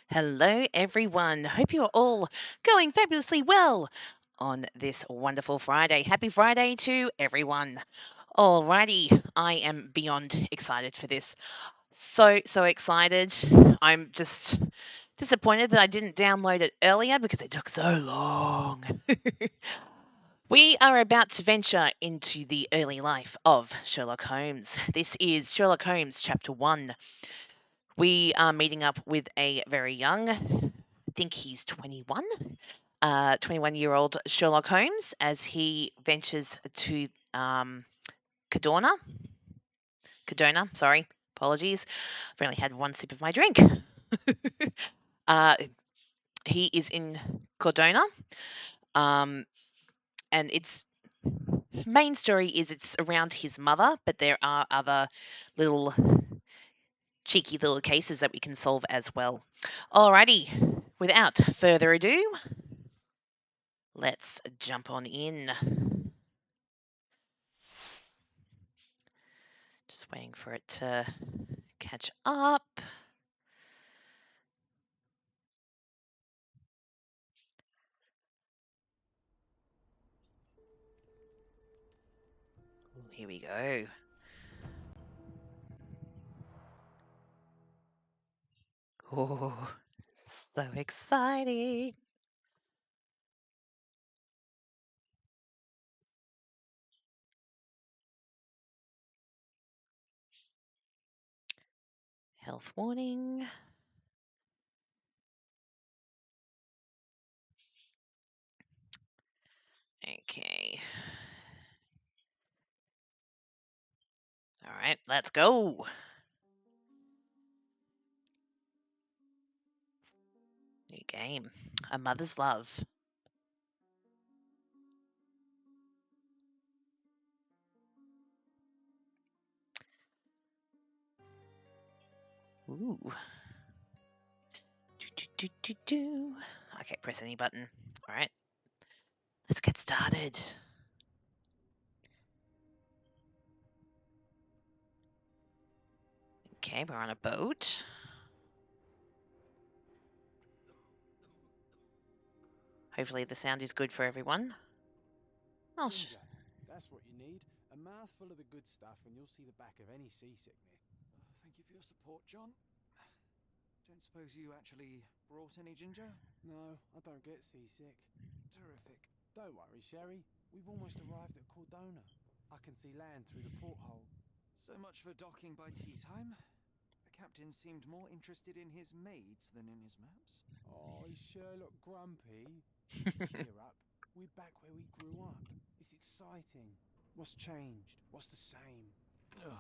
Hello, everyone. Hope you are all going fabulously well on this wonderful Friday. Happy Friday to everyone. Alrighty, I am beyond excited for this. So excited. I'm just disappointed that I didn't download it earlier because it took so long. We are about to venture into the early life of Sherlock Holmes. This is Sherlock Holmes, Chapter 1. We are meeting up with a very young, I think he's 21, 21-year-old Sherlock Holmes as he ventures to Cordona. Cordona, sorry, apologies. I've only had one sip of my drink. uh, he is in Cordona, um, and its main story is it's around his mother, but there are other little cheeky little cases that we can solve as well. Alrighty, without further ado, let's jump on in. Just waiting for it to catch up. Ooh, here we go. Oh, so exciting. Health warning. Okay. All right, let's go. New game. A Mother's Love. Ooh. Do, do, do, do, do. Okay, press any button. All right, let's get started. Okay, we're on a boat. Hopefully the sound is good for everyone. Oh, Ginger, that's what you need. A mouthful of the good stuff and you'll see the back of any seasickness. Thank you for your support, John. Don't suppose you actually brought any ginger? No, I don't get seasick. Terrific. Don't worry, Sherry. We've almost arrived at Cordona. I can see land through the porthole. So much for docking by tea time. The captain seemed more interested in his maids than in his maps. Oh, is Sherlock grumpy? Cheer up. We're back where we grew up. It's exciting. What's changed? What's the same? Ugh.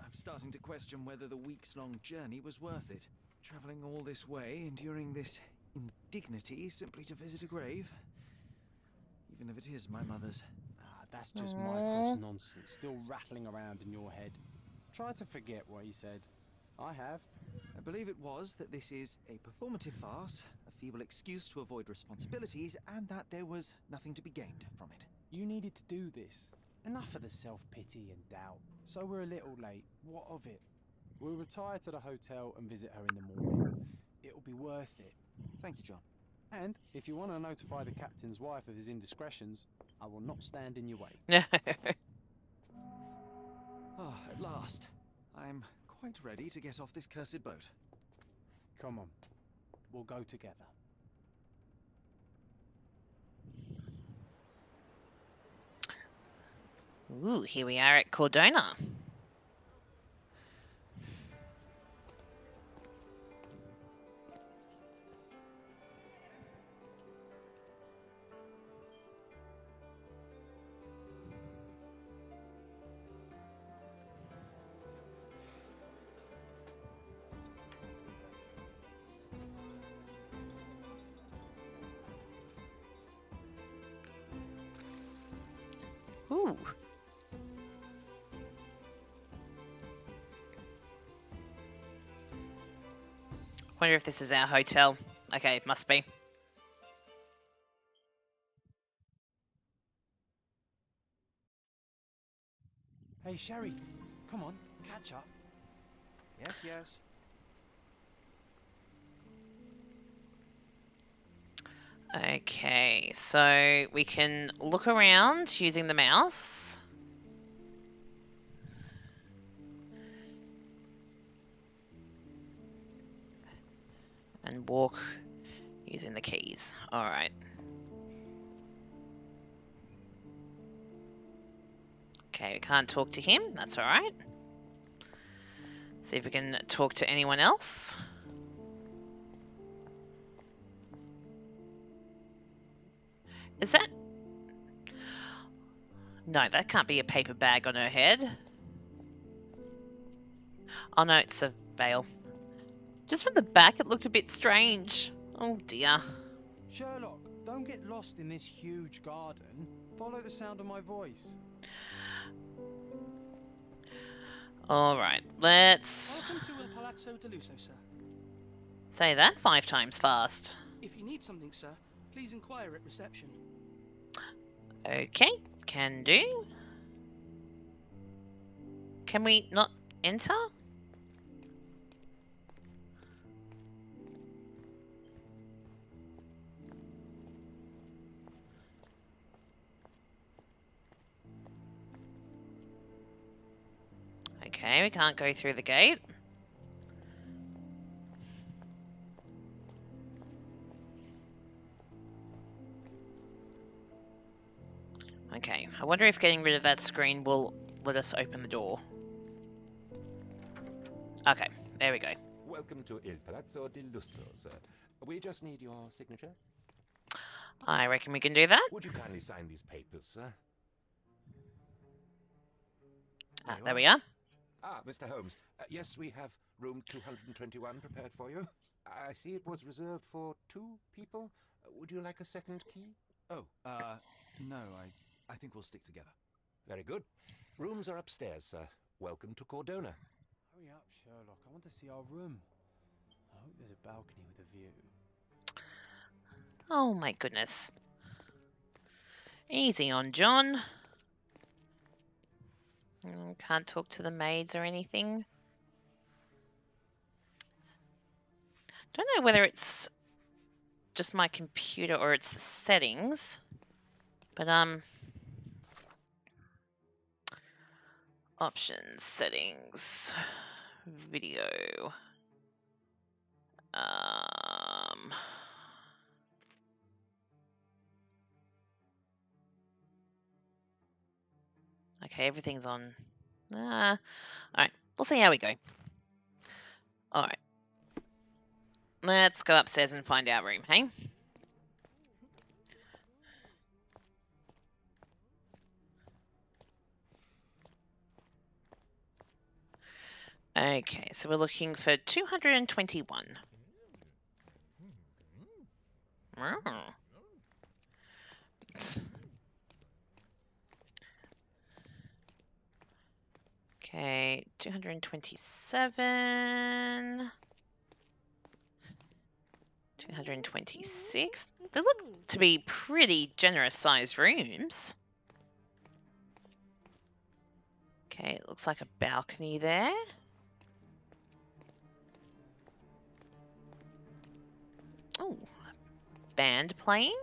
I'm starting to question whether the weeks-long journey was worth it. Travelling all this way, enduring this indignity simply to visit a grave. Even if it is my mother's. Ah, that's just Mycroft's Aww. nonsense, still rattling around in your head. Try to forget what he said. I have. I believe it was that this is a performative farce, a feeble excuse to avoid responsibilities, and that there was nothing to be gained from it. You needed to do this. Enough of the self-pity and doubt. So we're a little late. What of it? We'll retire to the hotel and visit her in the morning. It'll be worth it. Thank you, John. And if you want to notify the captain's wife of his indiscretions, I will not stand in your way. Ah, at last. I'm quite ready to get off this cursed boat. Come on. We'll go together. Ooh, here we are at Cordona. Ooh. Wonder if this is our hotel. Okay, it must be. Hey, Sherry. Come on, catch up. Yes, yes. Okay, so we can look around using the mouse. And walk using the keys. All right. Okay, we can't talk to him. That's all right. See if we can talk to anyone else. Is that... No, that can't be a paper bag on her head. Oh no, it's a veil. Just from the back, it looked a bit strange. Oh dear. Sherlock, don't get lost in this huge garden. Follow the sound of my voice. All right, let's Welcome to Il Palazzo de Lusso, sir. say that 5 times fast. If you need something, sir, please inquire at reception. Okay, can do. Can we not enter? Okay, we can't go through the gate. Okay, I wonder if getting rid of that screen will let us open the door. Okay, there we go. Welcome to Il Palazzo di Lusso, sir. We just need your signature. I reckon we can do that. Would you kindly sign these papers, sir? There we are. Ah, Mr. Holmes. Yes, we have room 221 prepared for you. I see it was reserved for 2 people. Would you like a second key? Oh, no, I think we'll stick together. Very good. Rooms are upstairs, sir. Welcome to Cordona. Hurry up, Sherlock. I want to see our room. I hope there's a balcony with a view. Oh my goodness. Easy on John. Can't talk to the maids or anything. Don't know whether it's just my computer or it's the settings. But options, settings, video. Okay, everything's on. All right, we'll see how we go. All right. Let's go upstairs and find our room, hey? Okay, so we're looking for 221. Okay, 227. 226. They look to be pretty generous sized rooms. Okay, it looks like a balcony there. Oh, band playing.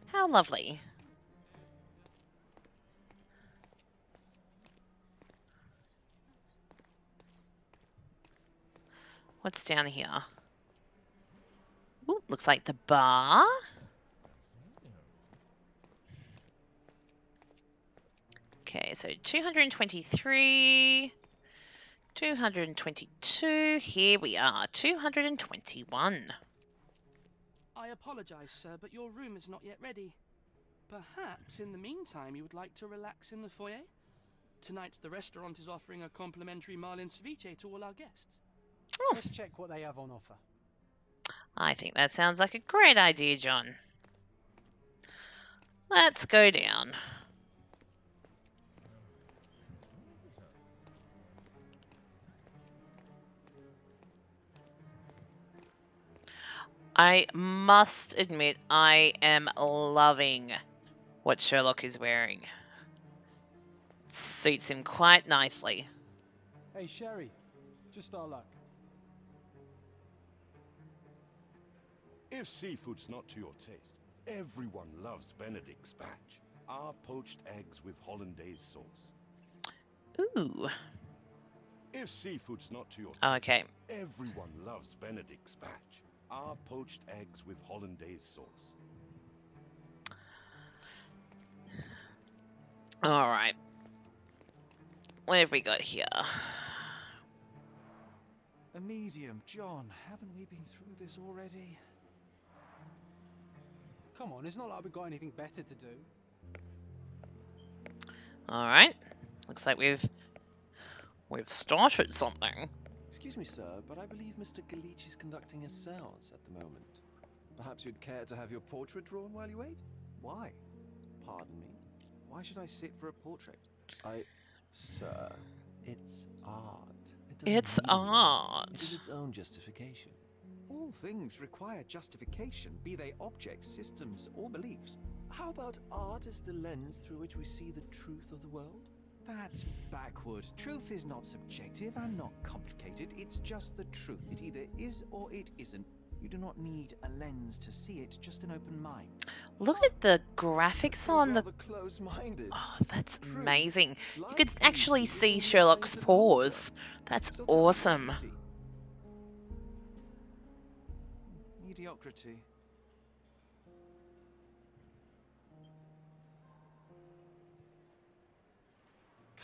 How lovely. What's down here? Ooh, looks like the bar. Okay, so 223, 222, here we are, 221. I apologize, sir, but your room is not yet ready. Perhaps, in the meantime, you would like to relax in the foyer? Tonight, the restaurant is offering a complimentary marlin ceviche to all our guests. Oh, Let's check what they have on offer. I think that sounds like a great idea, John. Let's go down. I must admit, I am loving what Sherlock is wearing. Suits him quite nicely. Hey, Sherry. Just our luck. If seafood's not to your taste, everyone loves Benedict spatch. Our poached eggs with hollandaise sauce. Ooh. If seafood's not to your taste, Okay. everyone loves Benedict spatch. Our poached eggs with hollandaise sauce. All right. What have we got here? A medium, John. Haven't we been through this already? Come on, it's not like we've got anything better to do. All right. Looks like we've started something. Excuse me, sir, but I believe Mr. Galich is conducting a séance at the moment. Perhaps you'd care to have your portrait drawn while you wait? Why? Pardon me? Why should I sit for a portrait? Sir, it's art. It doesn't It's mean anything. art. It is its own justification. All things require justification, be they objects, systems, or beliefs. How about art as the lens through which we see the truth of the world? That's backward. Truth is not subjective and not complicated. It's just the truth. It either is or it isn't. You do not need a lens to see it, just an open mind. Look at the graphics on the. Rather close-minded. Oh, that's Truth, amazing. You like could actually beauty, is see always Sherlock's an paws. order. That's So tell me, what do awesome. you see? Mediocrity.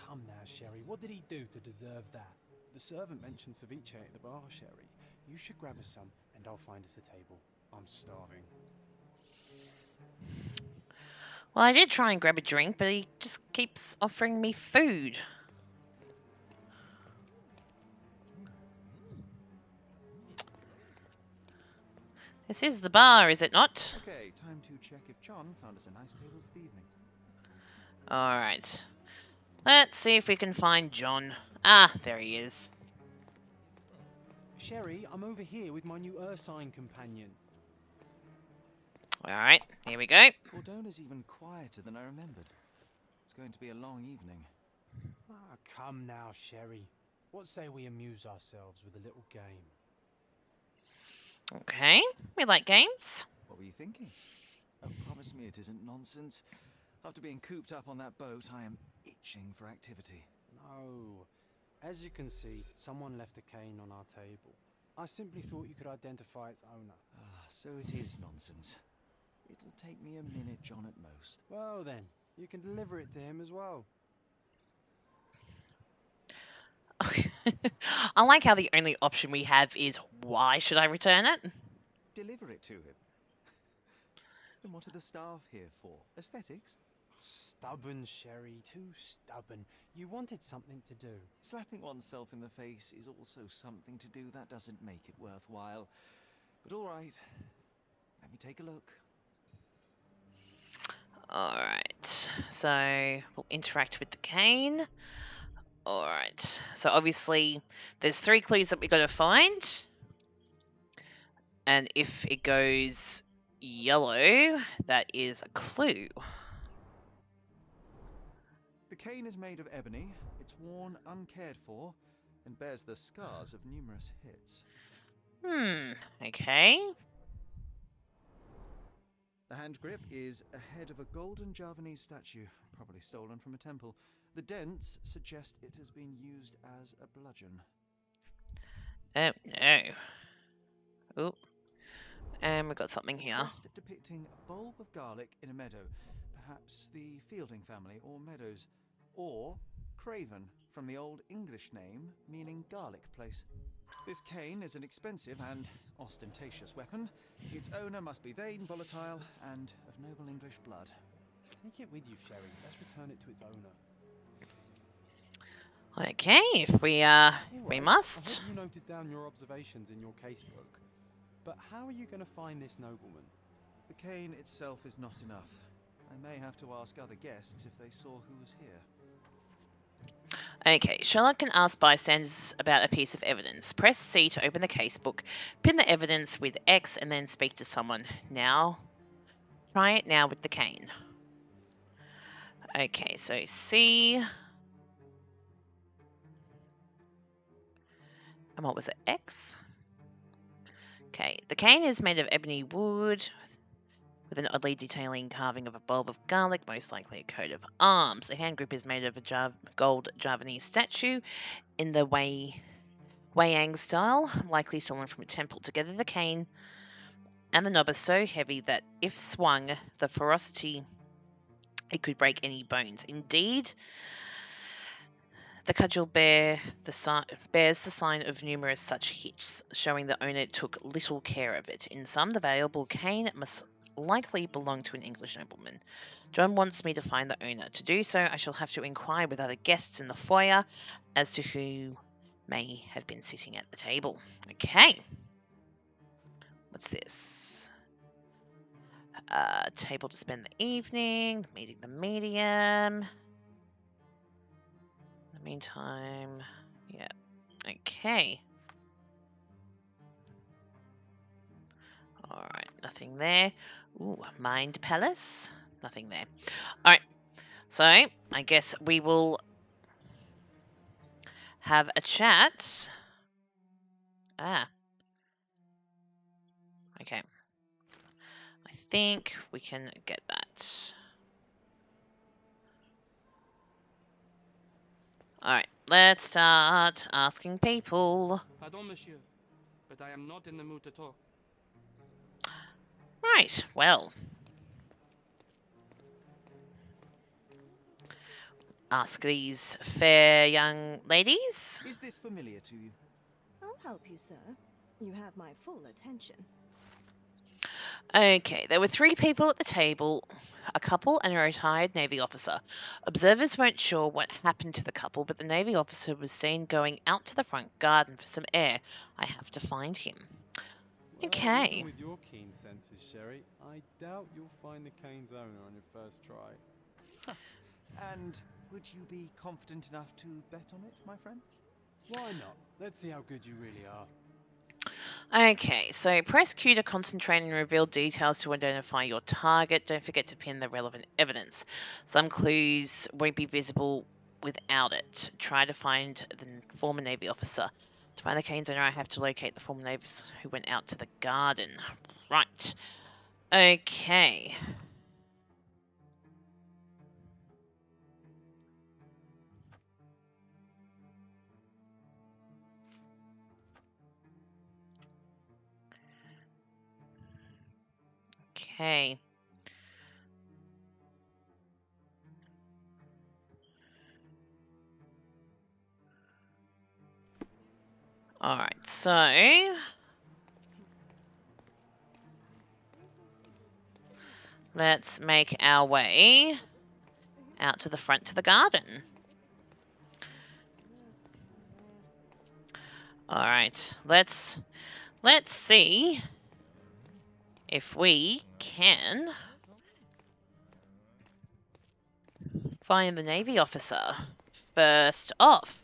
Come now, Sherry. What did he do to deserve that? The servant mentioned ceviche at the bar, Sherry. You should grab us some, and I'll find us a table. I'm starving. Well, I did try and grab a drink, but he just keeps offering me food. This is the bar, is it not? Okay, time to check if John found us a nice table for the evening. Alright. Let's see if we can find John. Ah, there he is. Sherry, I'm over here with my new Ursine companion. Alright, here we go. Cordona's even quieter than I remembered. It's going to be a long evening. Ah, come now, Sherry. What say we amuse ourselves with a little game? Okay, we like games. What were you thinking? Oh, promise me it isn't nonsense. After being cooped up on that boat, I am itching for activity. No. As you can see, someone left a cane on our table. I simply thought you could identify its owner. Ah, so it is nonsense. It'll take me a minute, John, at most. Well then, you can deliver it to him as well. I like how the only option we have is why should I return it? Deliver it to him. Then what are the staff here for? Aesthetics? Stubborn, Sherry, too stubborn. You wanted something to do. Slapping oneself in the face is also something to do. That doesn't make it worthwhile. But all right, let me take a look. Alright, so we'll interact with the cane. Alright, so obviously there's 3 clues that we got to find. And if it goes yellow, that is a clue. The cane is made of ebony, it's worn uncared for, and bears the scars of numerous hits. Okay. The hand grip is a head of a golden Javanese statue, probably stolen from a temple. The dents suggest it has been used as a bludgeon. Oh, no. Oh. And we've got something here. Crest depicting a bulb of garlic in a meadow, perhaps the Fielding family or Meadows, or Craven, from the Old English name meaning garlic place. This cane is an expensive and ostentatious weapon. Its owner must be vain, volatile, and of noble English blood. Take it with you, Sherry. Let's return it to its owner. Okay, if we All we right, must. I hope you noted down your observations in your casebook. But how are you going to find this nobleman? The cane itself is not enough. I may have to ask other guests if they saw who was here. Okay, Sherlock can ask bystanders about a piece of evidence. Press C to open the casebook, pin the evidence with X, and then speak to someone. Now, try it now with the cane. Okay, so C. And what was it? X? Okay, the cane is made of ebony wood with an oddly detailing carving of a bulb of garlic, most likely a coat of arms. The hand grip is made of a gold Javanese statue in the Wayang style, likely stolen from a temple. Together, the cane and the knob are so heavy that if swung, the ferocity it could break any bones. Indeed, the cudgel bears the sign of numerous such hits, showing the owner took little care of it. In sum, the valuable cane must likely belong to an English nobleman. John wants me to find the owner. To do so, I shall have to inquire with other guests in the foyer as to who may have been sitting at the table. Okay. What's this? Table to spend the evening, meeting the medium. In the meantime, yeah. Okay. Alright, nothing there. Ooh, Mind Palace. Nothing there. Alright, so I guess we will have a chat. Okay. I think we can get that. Alright, let's start asking people. Pardon, monsieur, but I am not in the mood to talk. Right, well. Ask these fair young ladies. Is this familiar to you? I'll help you, sir. You have my full attention. Okay, there were 3 people at the table, a couple and a retired Navy officer. Observers weren't sure what happened to the couple, but the Navy officer was seen going out to the front garden for some air. I have to find him. Well, Okay. even with your keen senses, Sherry, I doubt you'll find the cane's owner on your first try. And would you be confident enough to bet on it, my friend? Why not? Let's see how good you really are. Okay, so press Q to concentrate and reveal details to identify your target. Don't forget to pin the relevant evidence. Some clues won't be visible without it. Try to find the former Navy officer. To find the cane's owner, I have to locate the former Navies who went out to the garden. Right. Okay. Okay. Alright, so let's make our way out to the front to the garden. Alright, let's see if we can find the Navy officer first off.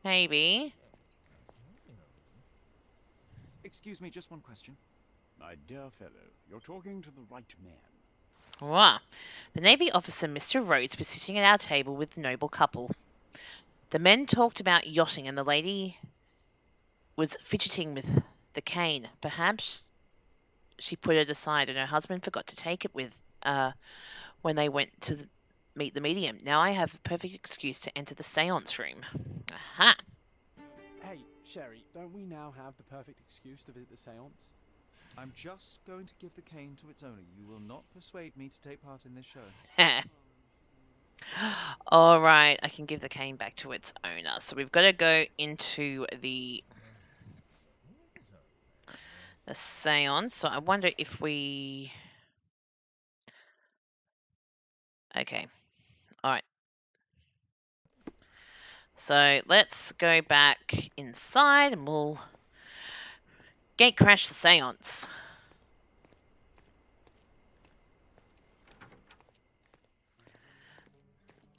Maybe. Excuse me, just one question. My dear fellow, you're talking to the right man. Ah, the Navy officer, Mr. Rhodes, was sitting at our table with the noble couple. The men talked about yachting, and the lady was fidgeting with the cane. Perhaps she put it aside, and her husband forgot to take it with when they went to meet the medium. Now I have a perfect excuse to enter the seance room. Aha! Hey, Sherry, don't we now have the perfect excuse to visit the seance? I'm just going to give the cane to its owner. You will not persuade me to take part in this show. Alright, I can give the cane back to its owner. So we've got to go into the seance. So I wonder if we... Okay. Alright. So let's go back inside and we'll gate crash the seance.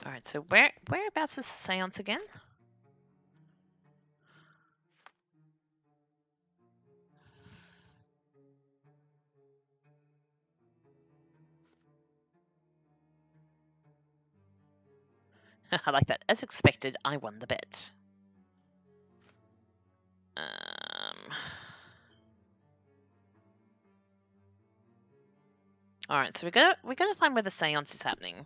Alright, so whereabouts is the seance again? I like that. As expected, I won the bet. All right, so we're gonna find where the séance is happening.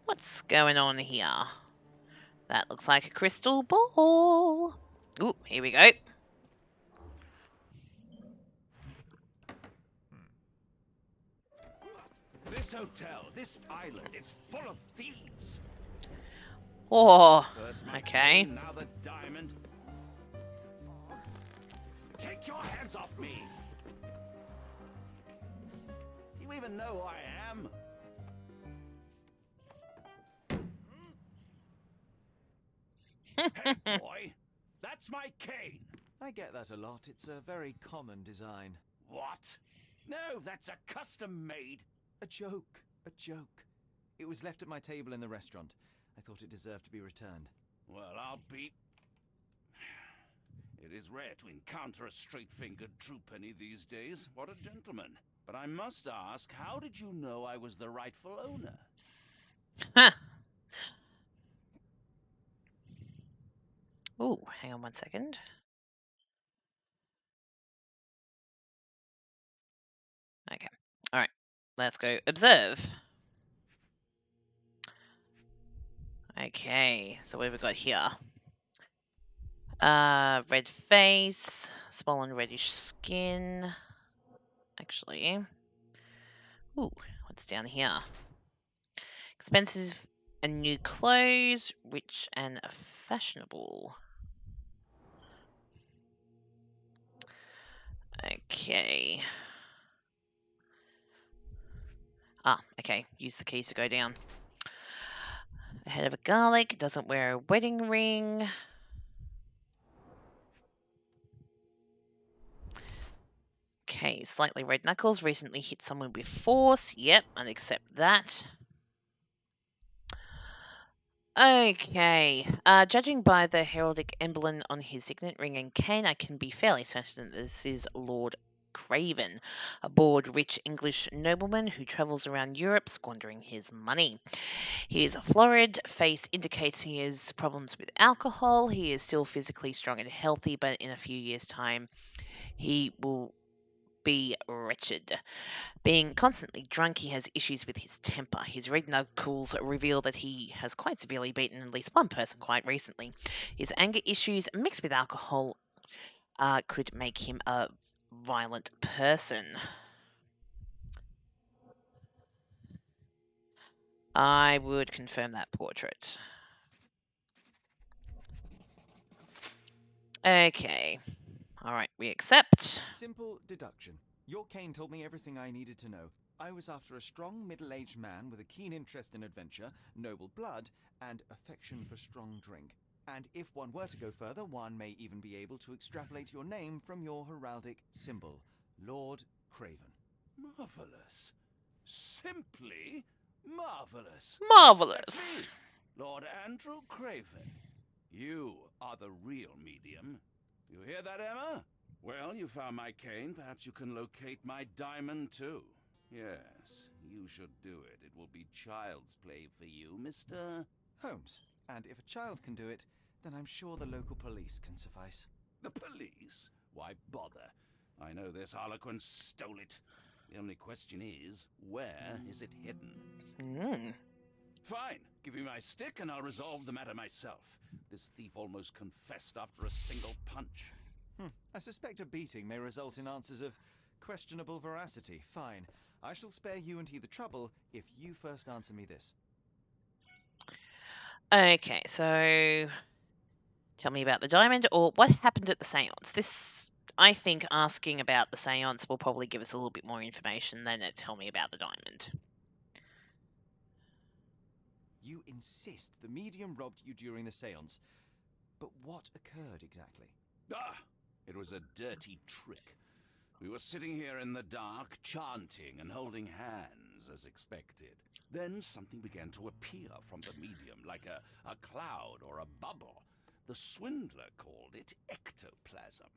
What's going on here? That looks like a crystal ball. Ooh, here we go. This hotel, this island, it's full of thieves. Oh, First my okay. cane, now the diamond. Take your hands off me! Do you even know who I am? Hey, boy! That's my cane! I get that a lot. It's a very common design. What? No, that's a custom-made... A joke. A joke. It was left at my table in the restaurant. I thought it deserved to be returned. Well, I'll be... It is rare to encounter a straight-fingered true penny these days. What a gentleman. But I must ask, how did you know I was the rightful owner? Huh. Ooh, hang on one second. Okay. All right. Let's go observe. Okay, so what have we got here? Red face, swollen reddish skin. Actually, ooh, what's down here? Expensive and new clothes, rich and fashionable. Okay. Ah, okay. Use the keys to go down. A head of a garlic, doesn't wear a wedding ring. Okay, slightly red knuckles, recently hit someone with force. Yep, I'd accept that. Okay, judging by the heraldic emblem on his signet ring and cane, I can be fairly certain that this is Lord Craven, a bored, rich English nobleman who travels around Europe squandering his money. His florid face indicates he has problems with alcohol. He is still physically strong and healthy, but in a few years' time, he will be wretched. Being constantly drunk, he has issues with his temper. His red knuckles reveal that he has quite severely beaten at least one person quite recently. His anger issues, mixed with alcohol, could make him a violent person. I would confirm that portrait. Okay. All right, we accept. Simple deduction. Your cane told me everything I needed to know. I was after a strong, middle-aged man with a keen interest in adventure, noble blood, and affection for strong drink. And if one were to go further, one may even be able to extrapolate your name from your heraldic symbol, Lord Craven. Marvelous. Simply marvelous. Marvelous. That's me, Lord Andrew Craven. You are the real medium. You hear that, Emma? Well, you found my cane. Perhaps you can locate my diamond, too. Yes, you should do it. It will be child's play for you, Mr. Holmes. And if a child can do it, then I'm sure the local police can suffice. The police? Why bother? I know this harlequin stole it. The only question is, where is it hidden? Fine. Give me my stick and I'll resolve the matter myself. This thief almost confessed after a single punch. I suspect a beating may result in answers of questionable veracity. Fine. I shall spare you and he the trouble if you first answer me this. Okay, so tell me about the diamond, or what happened at the seance. This, I think, asking about the seance will probably give us a little bit more information than tell me about the diamond. You insist the medium robbed you during the seance. But what occurred exactly? It was a dirty trick. We were sitting here in the dark, chanting and holding hands. diamonds as expected. Then something began to appear from the medium, like a cloud or a bubble. The swindler called it ectoplasm.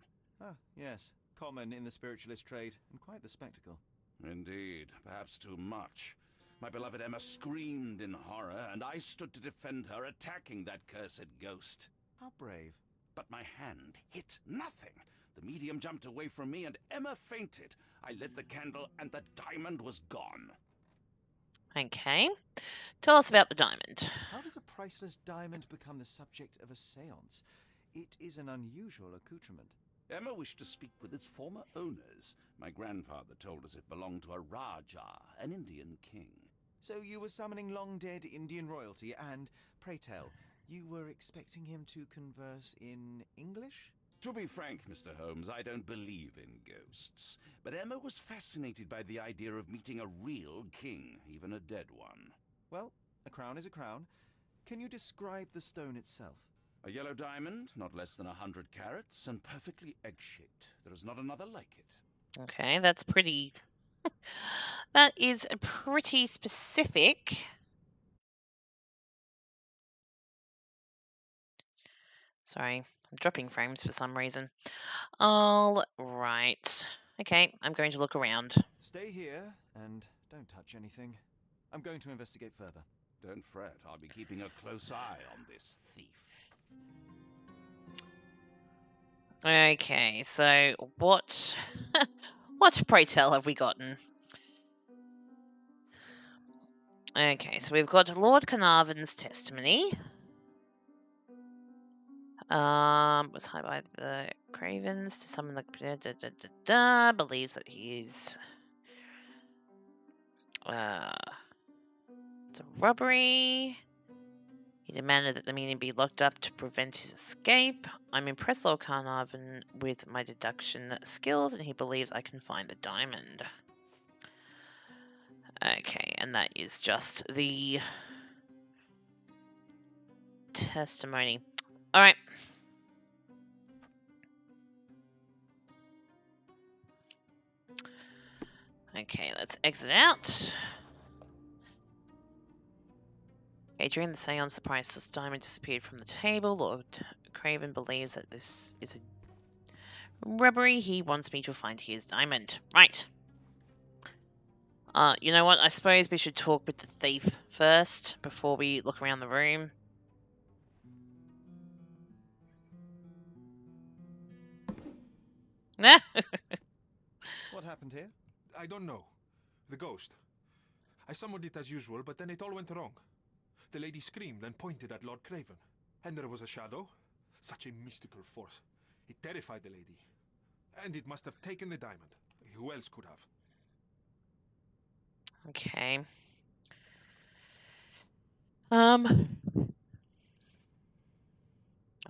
Ah, yes. Common in the spiritualist trade, and quite the spectacle. Indeed, perhaps too much. My beloved Emma screamed in horror, and I stood to defend her, attacking that cursed ghost. How brave. But my hand hit nothing. The medium jumped away from me, and Emma fainted. I lit the candle, and the diamond was gone. Okay. Tell us about the diamond. How does a priceless diamond become the subject of a seance? It is an unusual accoutrement. Emma wished to speak with its former owners. My grandfather told us it belonged to a Rajah, an Indian king. So you were summoning long-dead Indian royalty, and, pray tell, you were expecting him to converse in English? To be frank, Mr. Holmes, I don't believe in ghosts. But Emma was fascinated by the idea of meeting a real king, even a dead one. Well, a crown is a crown. Can you describe the stone itself? A yellow diamond, not less than 100 carats, and perfectly egg-shaped. There is not another like it. Okay, that's pretty... that is pretty specific. Sorry, I'm dropping frames for some reason. All right. Okay, I'm going to look around. Stay here, and don't touch anything. I'm going to investigate further. Don't fret, I'll be keeping a close eye on this thief. Okay, so what... what, pray tell, have we gotten? Okay, so we've got Lord Carnarvon's testimony. Was hired by the Cravens to summon the... believes that he is... it's a robbery. He demanded that the meeting be locked up to prevent his escape. I'm impressed, Lord Carnarvon, with my deduction skills, and he believes I can find the diamond. Okay, and that is just the testimony. Alright. Okay, let's exit out. Okay, during the seance, the priceless diamond disappeared from the table. Lord Craven believes that this is a robbery. He wants me to find his diamond. Right. You know what? I suppose we should talk with the thief first before we look around the room. What happened here? I don't know. The ghost. I summoned it as usual, but then it all went wrong. The lady screamed and pointed at Lord Craven. And there was a shadow. Such a mystical force. It terrified the lady. And it must have taken the diamond. Who else could have? Okay. Are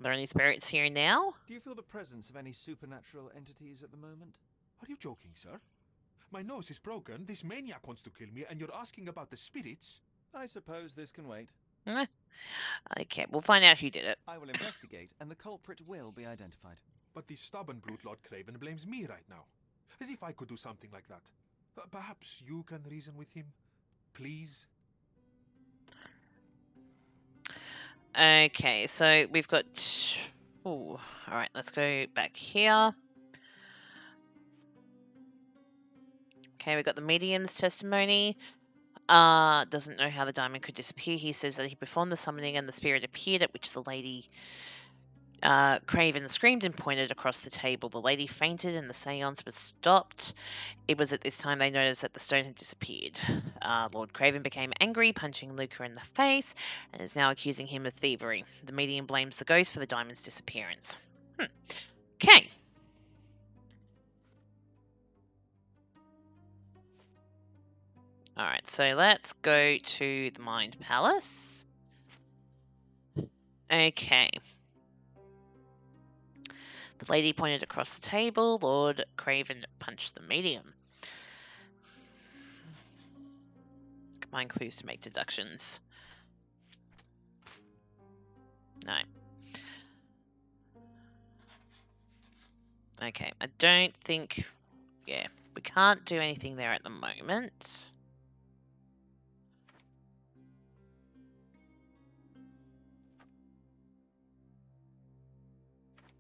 there any spirits here now? Do you feel the presence of any supernatural entities at the moment? Are you joking, sir? My nose is broken, this maniac wants to kill me, and you're asking about the spirits? I suppose this can wait. Okay, we'll find out who did it. I will investigate, and the culprit will be identified. But this stubborn brute Lord Craven blames me right now. As if I could do something like that. Perhaps you can reason with him? Please? Okay, so we've got... Ooh, alright, let's go back here. Okay, we've got the medium's testimony. Doesn't know how the diamond could disappear. He says that he performed the summoning and the spirit appeared, at which the lady Craven screamed and pointed across the table. The lady fainted and the seance was stopped. It was at this time they noticed that the stone had disappeared. Lord Craven became angry, punching Luca in the face, and is now accusing him of thievery. The medium blames the ghost for the diamond's disappearance. Okay. Alright, so let's go to the Mind Palace. Okay. The lady pointed across the table. Lord Craven punched the medium. Combine clues to make deductions. No. Okay, I don't think... Yeah, we can't do anything there at the moment.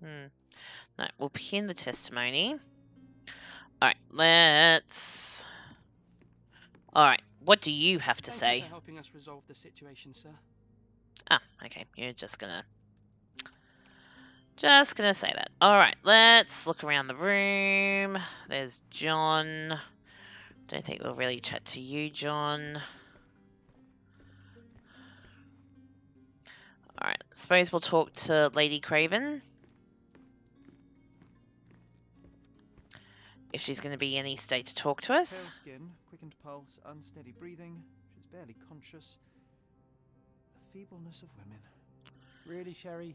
No, we'll pin the testimony. Alright, let's... Alright, what do you have to Thank say? you for helping us resolve the situation, sir. Ah, okay, you're just gonna say that. Alright, let's look around the room. There's John. Don't think we'll really chat to you, John. Alright, suppose we'll talk to Lady Craven. If she's going to be in any state to talk to Pale us. skin, quickened pulse, unsteady breathing. She's barely conscious. The feebleness of women. Really, Sherry?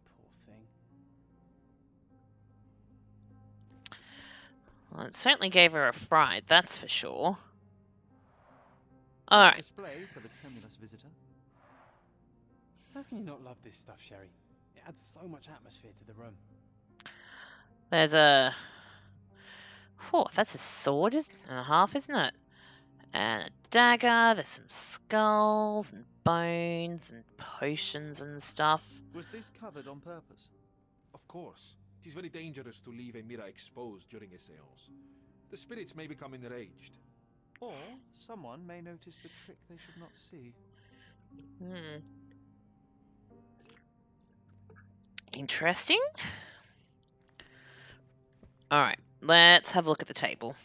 Poor thing. Well, it certainly gave her a fright, that's for sure. Nice Alright. display for the tremulous visitor. How can you not love this stuff, Sherry? It adds so much atmosphere to the room. There's a... Oh, that's a sword and a half, isn't it? And a dagger. There's some skulls and bones and potions and stuff. Was this covered on purpose? Of course. It is very dangerous to leave a mirror exposed during a seance. The spirits may become enraged. Or someone may notice the trick they should not see. Interesting. Alright, let's have a look at the table.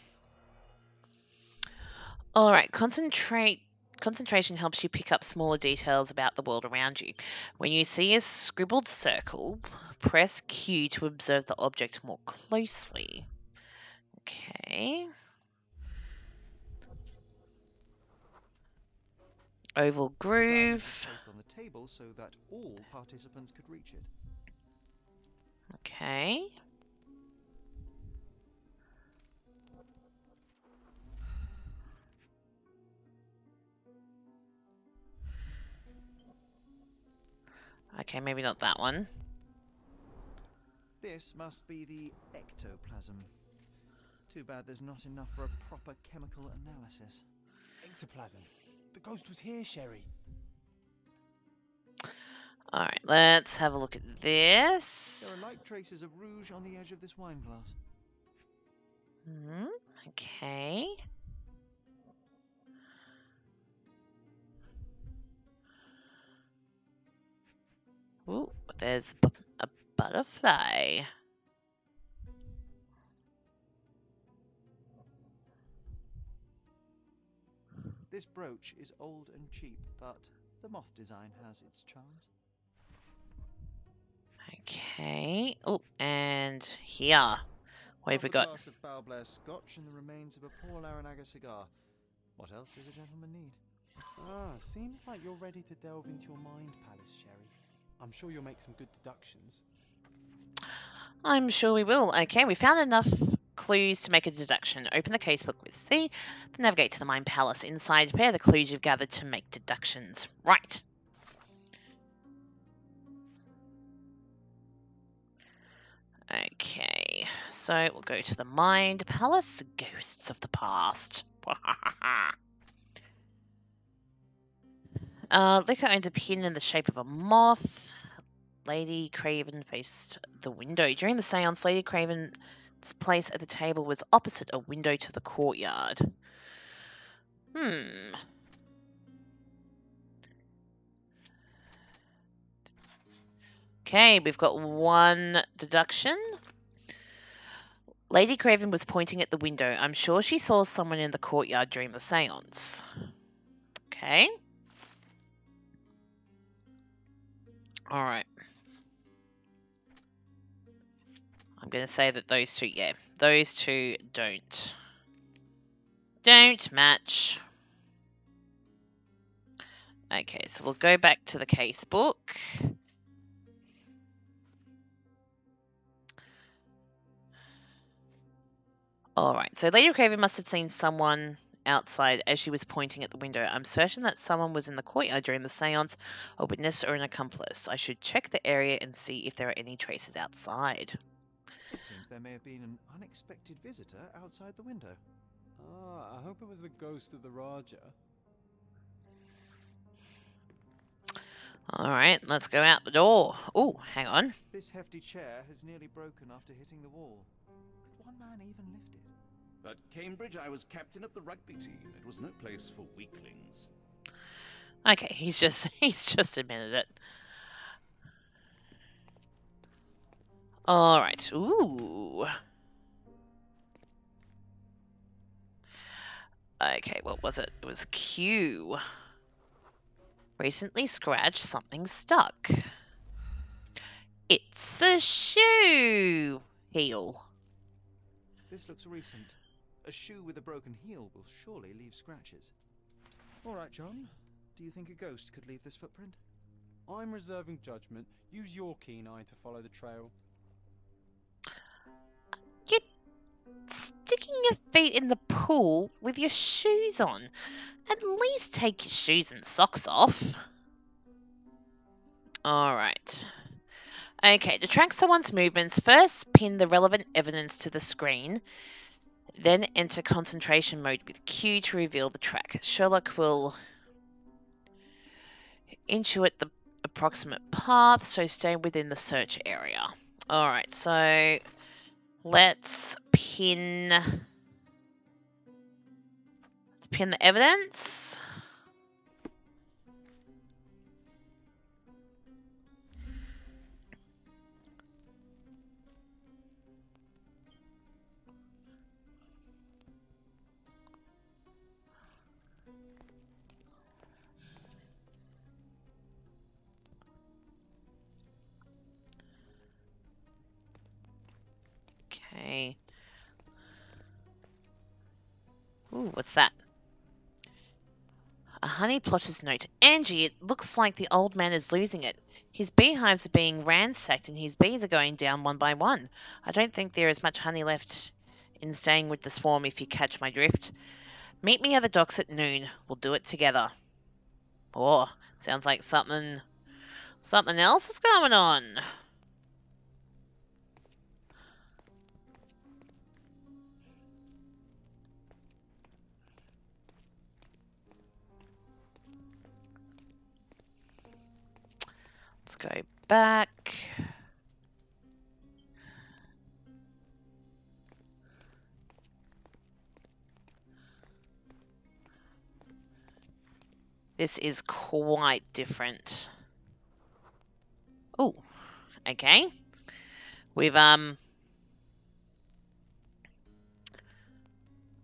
Alright, concentration helps you pick up smaller details about the world around you. When you see a scribbled circle, press Q to observe the object more closely. Okay. Oval groove. Placed on the table so that all participants could reach it. Okay. Okay, maybe not that one. This must be the ectoplasm. Too bad there's not enough for a proper chemical analysis. Ectoplasm. The ghost was here, Sherry. Alright, let's have a look at this. There are light traces of rouge on the edge of this wine glass. Okay. Ooh, there's a butterfly. This brooch is old and cheap, but the moth design has its charms. Okay. Oh, and here. What have we got? A glass of Balblair Scotch and the remains of a Paul Aranaga cigar. What else does a gentleman need? Ah, seems like you're ready to delve into your mind palace, Sherry. I'm sure you'll make some good deductions. I'm sure we will. Okay, we found enough clues to make a deduction. Open the casebook with C, then navigate to the Mind Palace. Inside, pair the clues you've gathered to make deductions. Right. Okay, so we'll go to the Mind Palace. Ghosts of the past. Liquor owns a pin in the shape of a moth. Lady Craven faced the window. During the seance, Lady Craven's place at the table was opposite a window to the courtyard. Okay, we've got one deduction. Lady Craven was pointing at the window. I'm sure she saw someone in the courtyard during the seance. Okay. Alright. I'm going to say that those two don't match. Okay, so we'll go back to the case book. Alright, so Lady Craven must have seen someone outside as she was pointing at the window. I'm certain that someone was in the courtyard during the seance, a witness or an accomplice. I should check the area and see if there are any traces outside. It seems there may have been an unexpected visitor outside the window. Ah, I hope it was the ghost of the Raja. All right, let's go out the door. Oh, hang on. This hefty chair has nearly broken after hitting the wall. Could one man even lift it? At Cambridge, I was captain of the rugby team. It was no place for weaklings. Okay, he's just admitted it. All right. Ooh. Okay, what was it? It was Q. Recently scratched, something stuck. It's a shoe heel. This looks recent. A shoe with a broken heel will surely leave scratches. All right, John. Do you think a ghost could leave this footprint? I'm reserving judgment. Use your keen eye to follow the trail. You're sticking your feet in the pool with your shoes on. At least take your shoes and socks off. Alright. Okay, to track someone's movements, first pin the relevant evidence to the screen, then enter concentration mode with Q to reveal the track. Sherlock will intuit the approximate path, so stay within the search area. Alright, so let's pin the evidence. Okay. Ooh, what's that? A honey plotter's note. Angie, it looks like the old man is losing it. His beehives are being ransacked and his bees are going down one by one. I don't think there is much honey left in staying with the swarm, if you catch my drift. Meet me at the docks at noon. We'll do it together. Oh, sounds like something else is going on. Let's go back. This is quite different. Oh, okay. We've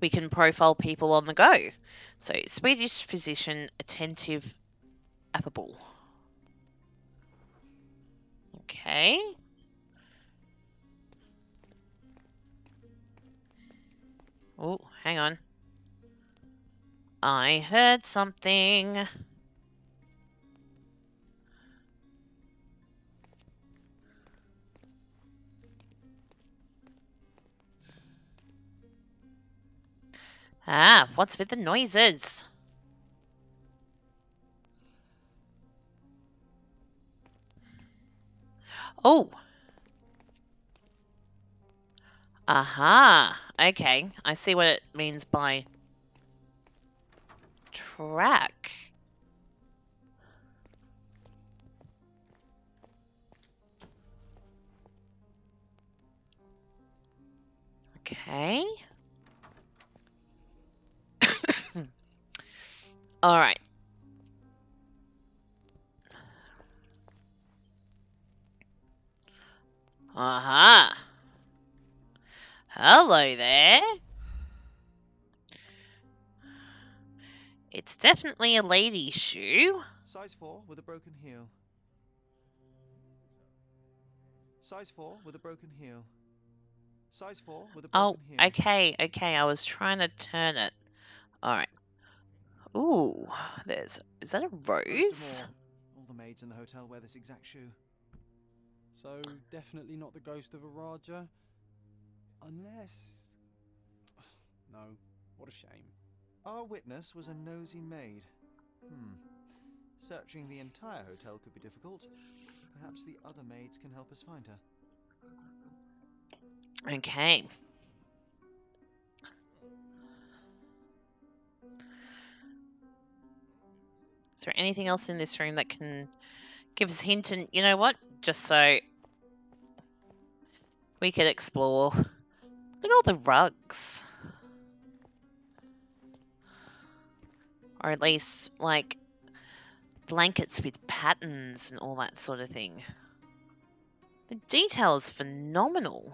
we can profile people on the go. So Swedish physician, attentive, affable. Okay. Oh, hang on. I heard something. Ah, what's with the noises? Oh. Aha. Okay, I see what it means by track. Okay. All right. Aha. Hello there. It's definitely a lady's shoe. Size 4 with a broken heel. Size 4 with a broken heel. Size 4 with a Oh, broken heel. okay. I was trying to turn it. All right. Ooh, is that a rose? All the maids in the hotel wear this exact shoe. So, definitely not the ghost of a Raja? Unless... No, what a shame. Our witness was a nosy maid. Searching the entire hotel could be difficult. Perhaps the other maids can help us find her. Okay. Is there anything else in this room that can Give us a hint, and you know what? Just so we could explore. Look at all the rugs. Or at least, like, blankets with patterns and all that sort of thing. The detail is phenomenal.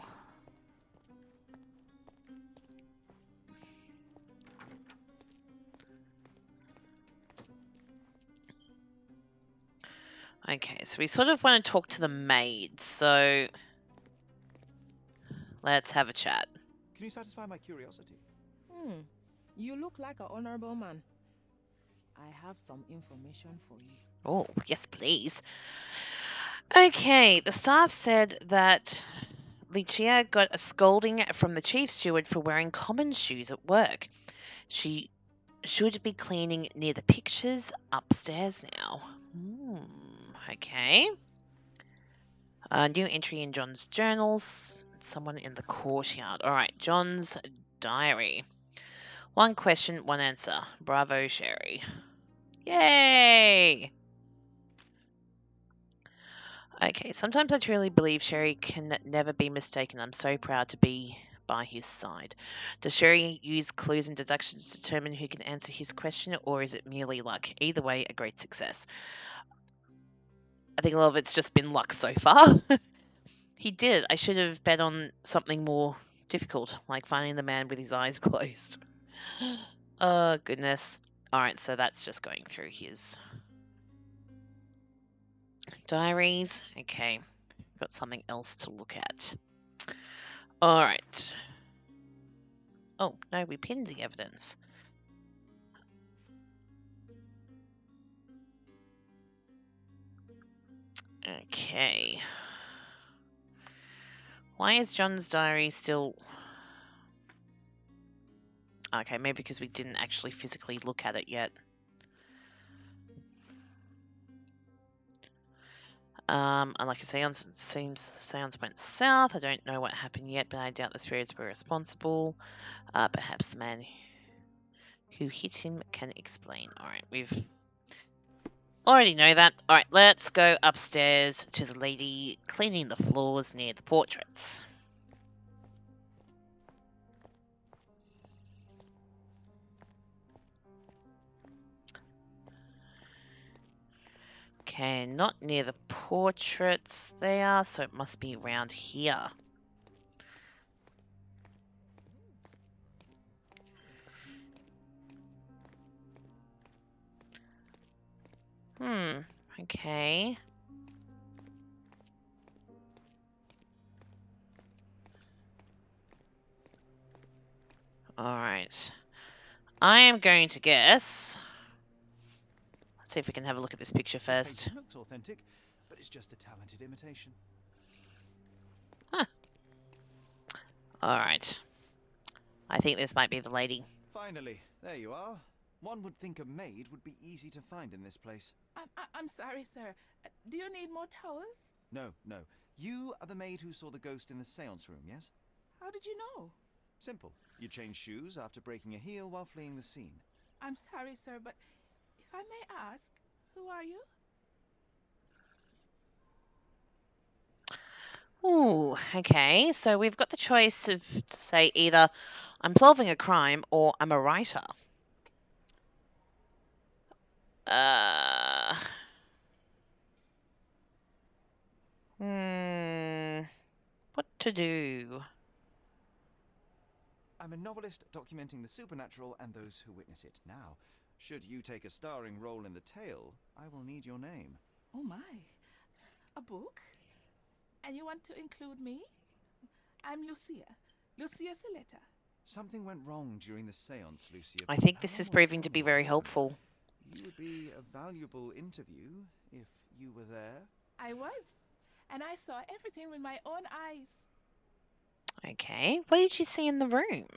Okay, so we sort of want to talk to the maid, so let's have a chat. Can you satisfy my curiosity? You look like an honorable man. I have some information for you. Oh, yes, please. Okay, the staff said that Lucia got a scolding from the chief steward for wearing common shoes at work. She should be cleaning near the pictures upstairs now. Okay. A new entry in John's journals. Someone in the courtyard. All right, John's diary. One question, one answer. Bravo, Sherry. Yay! Okay, sometimes I truly believe Sherry can never be mistaken. I'm so proud to be by his side. Does Sherry use clues and deductions to determine who can answer his question, or is it merely luck? Either way, a great success. I think a lot of it's just been luck so far. He did. I should have bet on something more difficult, like finding the man with his eyes closed. Oh, goodness. Alright, so that's just going through his diaries. Okay, got something else to look at. Alright. Oh, no, we pinned the evidence. Okay. Why is John's diary still... Okay, maybe because we didn't actually physically look at it yet. And like I say, it seems the sounds went south. I don't know what happened yet, but I doubt the spirits were responsible. Perhaps the man who hit him can explain. Alright, we've already know that. Alright, let's go upstairs to the lady cleaning the floors near the portraits. Okay, not near the portraits there, so it must be around here. Okay. Alright. I am going to guess... Let's see if we can have a look at this picture first. This painting looks authentic, but it's just a talented imitation. Huh. Alright. I think this might be the lady. Finally, there you are. One would think a maid would be easy to find in this place. I'm sorry, sir. Do you need more towels? No, no. You are the maid who saw the ghost in the seance room, yes? How did you know? Simple. You changed shoes after breaking a heel while fleeing the scene. I'm sorry, sir, but if I may ask, who are you? Ooh, okay. So we've got the choice of, say, either I'm solving a crime or I'm a writer. What to do? I'm a novelist documenting the supernatural and those who witness it. Now, should you take a starring role in the tale, I will need your name. Oh my. A book? And you want to include me? I'm Lucia. Lucia Saletta. Something went wrong during the seance, Lucia. I think this is proving to be very helpful. You would be a valuable interview if you were there. I was. And I saw everything with my own eyes. Okay. What did you see in the room?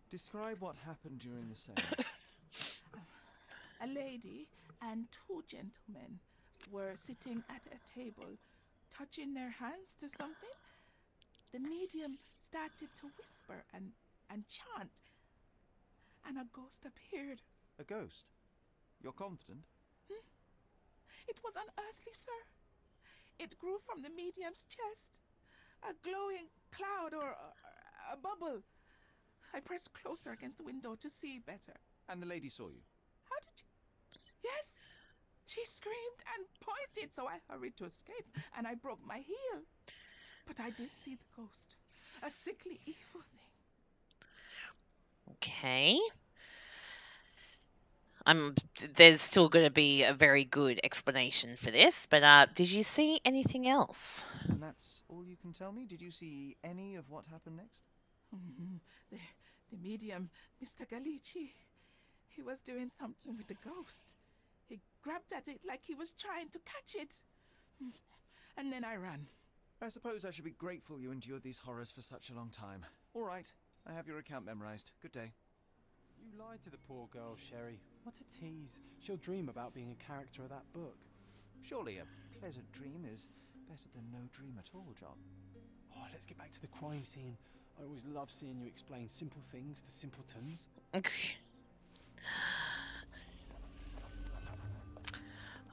Describe what happened during the seance. A lady and two gentlemen were sitting at a table, touching their hands to something. The medium started to whisper and chant, and a ghost appeared. A ghost? You're confident? It was unearthly, sir. It grew from the medium's chest. A glowing cloud or a bubble. I pressed closer against the window to see better. And the lady saw you? How did you... Yes! She screamed and pointed, so I hurried to escape, and I broke my heel. But I did see the ghost. A sickly, evil thing. Okay. There's still going to be a very good explanation for this, but did you see anything else? And that's all you can tell me? Did you see any of what happened next? The medium, Mr. Galici, he was doing something with the ghost. He grabbed at it like he was trying to catch it. And then I ran. I suppose I should be grateful you endured these horrors for such a long time. All right, I have your account memorized. Good day. You lied to the poor girl, Sherry. What a tease. She'll dream about being a character of that book. Surely a pleasant dream is better than no dream at all, John. Oh, let's get back to the crime scene. I always love seeing you explain simple things to simpletons.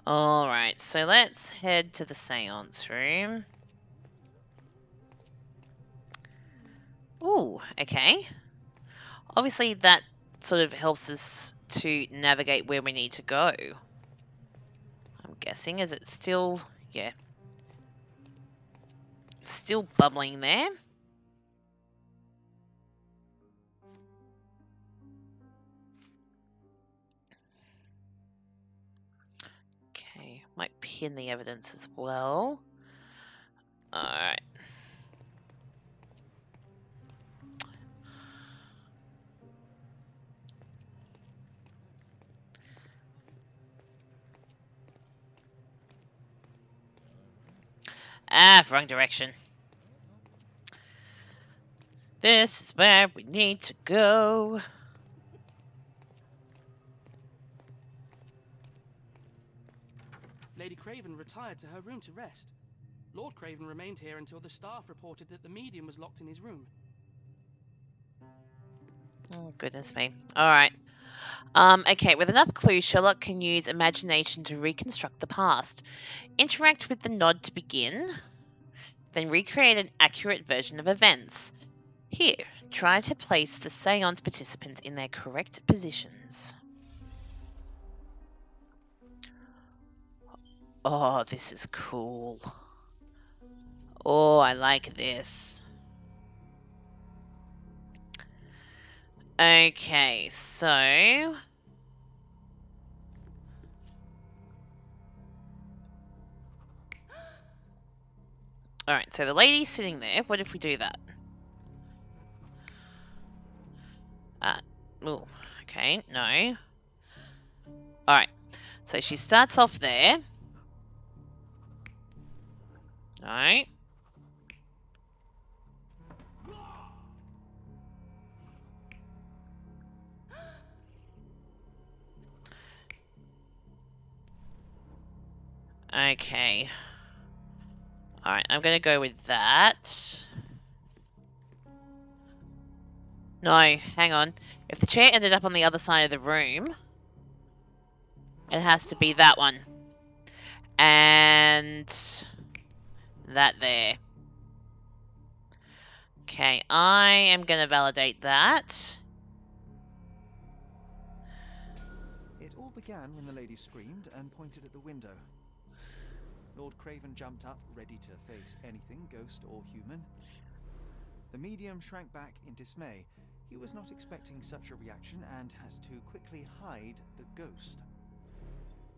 Alright, so let's head to the seance room. Ooh, okay. Obviously that sort of helps us to navigate where we need to go. I'm guessing, is it still... yeah. Still bubbling there. Okay, might pin the evidence as well. Alright. Ah, wrong direction. This is where we need to go. Lady Craven retired to her room to rest. Lord Craven remained here until the staff reported that the medium was locked in his room. Oh, goodness me. Alright. Okay, with enough clues, Sherlock can use imagination to reconstruct the past. Interact with the nod to begin, then recreate an accurate version of events. Here, try to place the seance participants in their correct positions. Oh, this is cool. Oh, I like this. Okay, so... Alright, so the lady's sitting there. What if we do that? Oh, okay, no. Alright, so she starts off there. Alright. Okay. Alright, I'm gonna go with that. No, hang on. If the chair ended up on the other side of the room, it has to be that one. And that there. Okay, I am gonna validate that. It all began when the lady screamed and pointed at the window. Lord Craven jumped up, ready to face anything, ghost or human. The medium shrank back in dismay. He was not expecting such a reaction and had to quickly hide the ghost.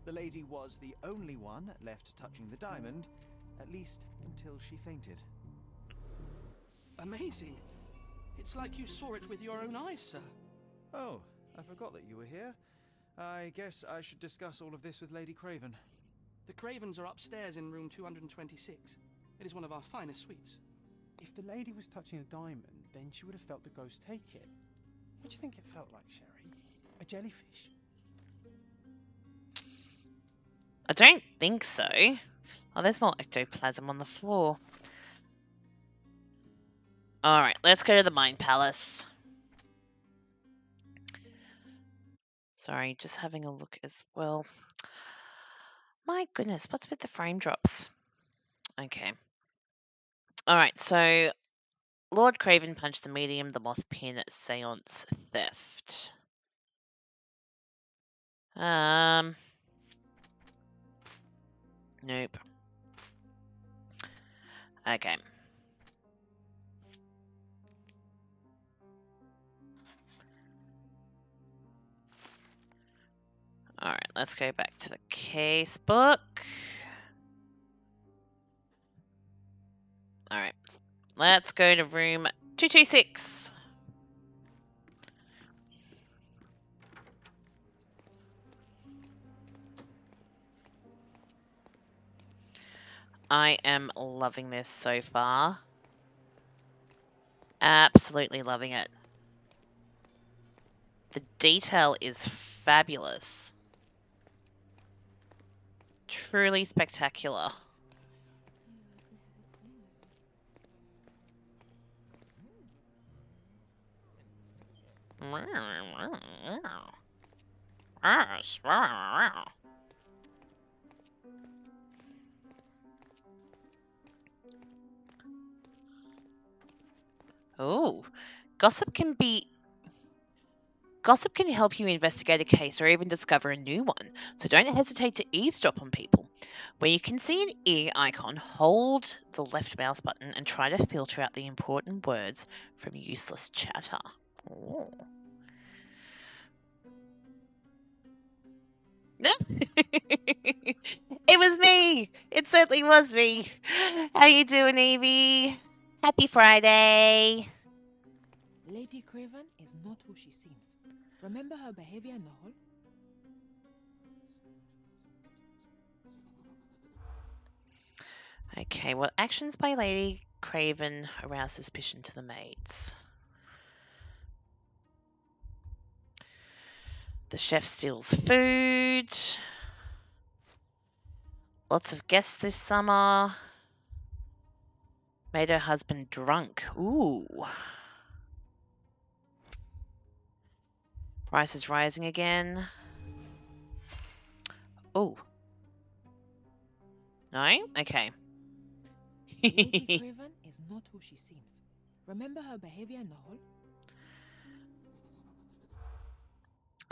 The lady was the only one left touching the diamond, at least until she fainted. Amazing. It's like you saw it with your own eyes, sir. Oh, I forgot that you were here. I guess I should discuss all of this with Lady Craven. The Cravens are upstairs in room 226. It is one of our finest suites. If the lady was touching a diamond, then she would have felt the ghost take it. What do you think it felt like, Sherry? A jellyfish? I don't think so. Oh, there's more ectoplasm on the floor. Alright, let's go to the Mind Palace. Sorry, just having a look as well. My goodness, what's with the frame drops? Okay. All right. So Lord Craven punched the medium, the moth pin, seance theft. Nope. Okay. All right, let's go back to the case book. All right, let's go to room 226. I am loving this so far. Absolutely loving it. The detail is fabulous. Truly spectacular. Oh, gossip can help you investigate a case or even discover a new one, so don't hesitate to eavesdrop on people. Where you can see an ear icon, hold the left mouse button and try to filter out the important words from useless chatter. Oh. It was me! It certainly was me! How you doing, Evie? Happy Friday! Lady Craven is not who she seems. Remember her behavior in the hall? Okay, what actions by Lady Craven arouse suspicion to the maids? The chef steals food. Lots of guests this summer. Made her husband drunk. Ooh. Price is rising again. Oh. No? Okay. Lady Craven is not who she seems. Remember her behavior in the hall?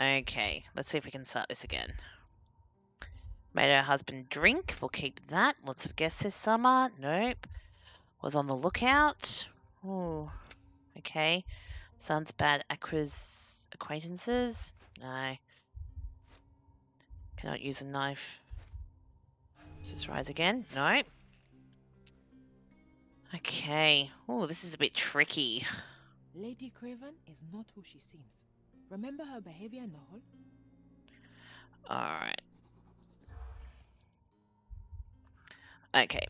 Okay, let's see if we can start this again. Made her husband drink. We'll keep that. Lots of guests this summer. Nope. Was on the lookout. Ooh. Okay. Sounds bad. Acquaintances? No. Cannot use a knife. Does this rise again? No. Okay. Oh, this is a bit tricky. Lady Craven is not who she seems. Remember her behavior in the hall? Alright. Okay.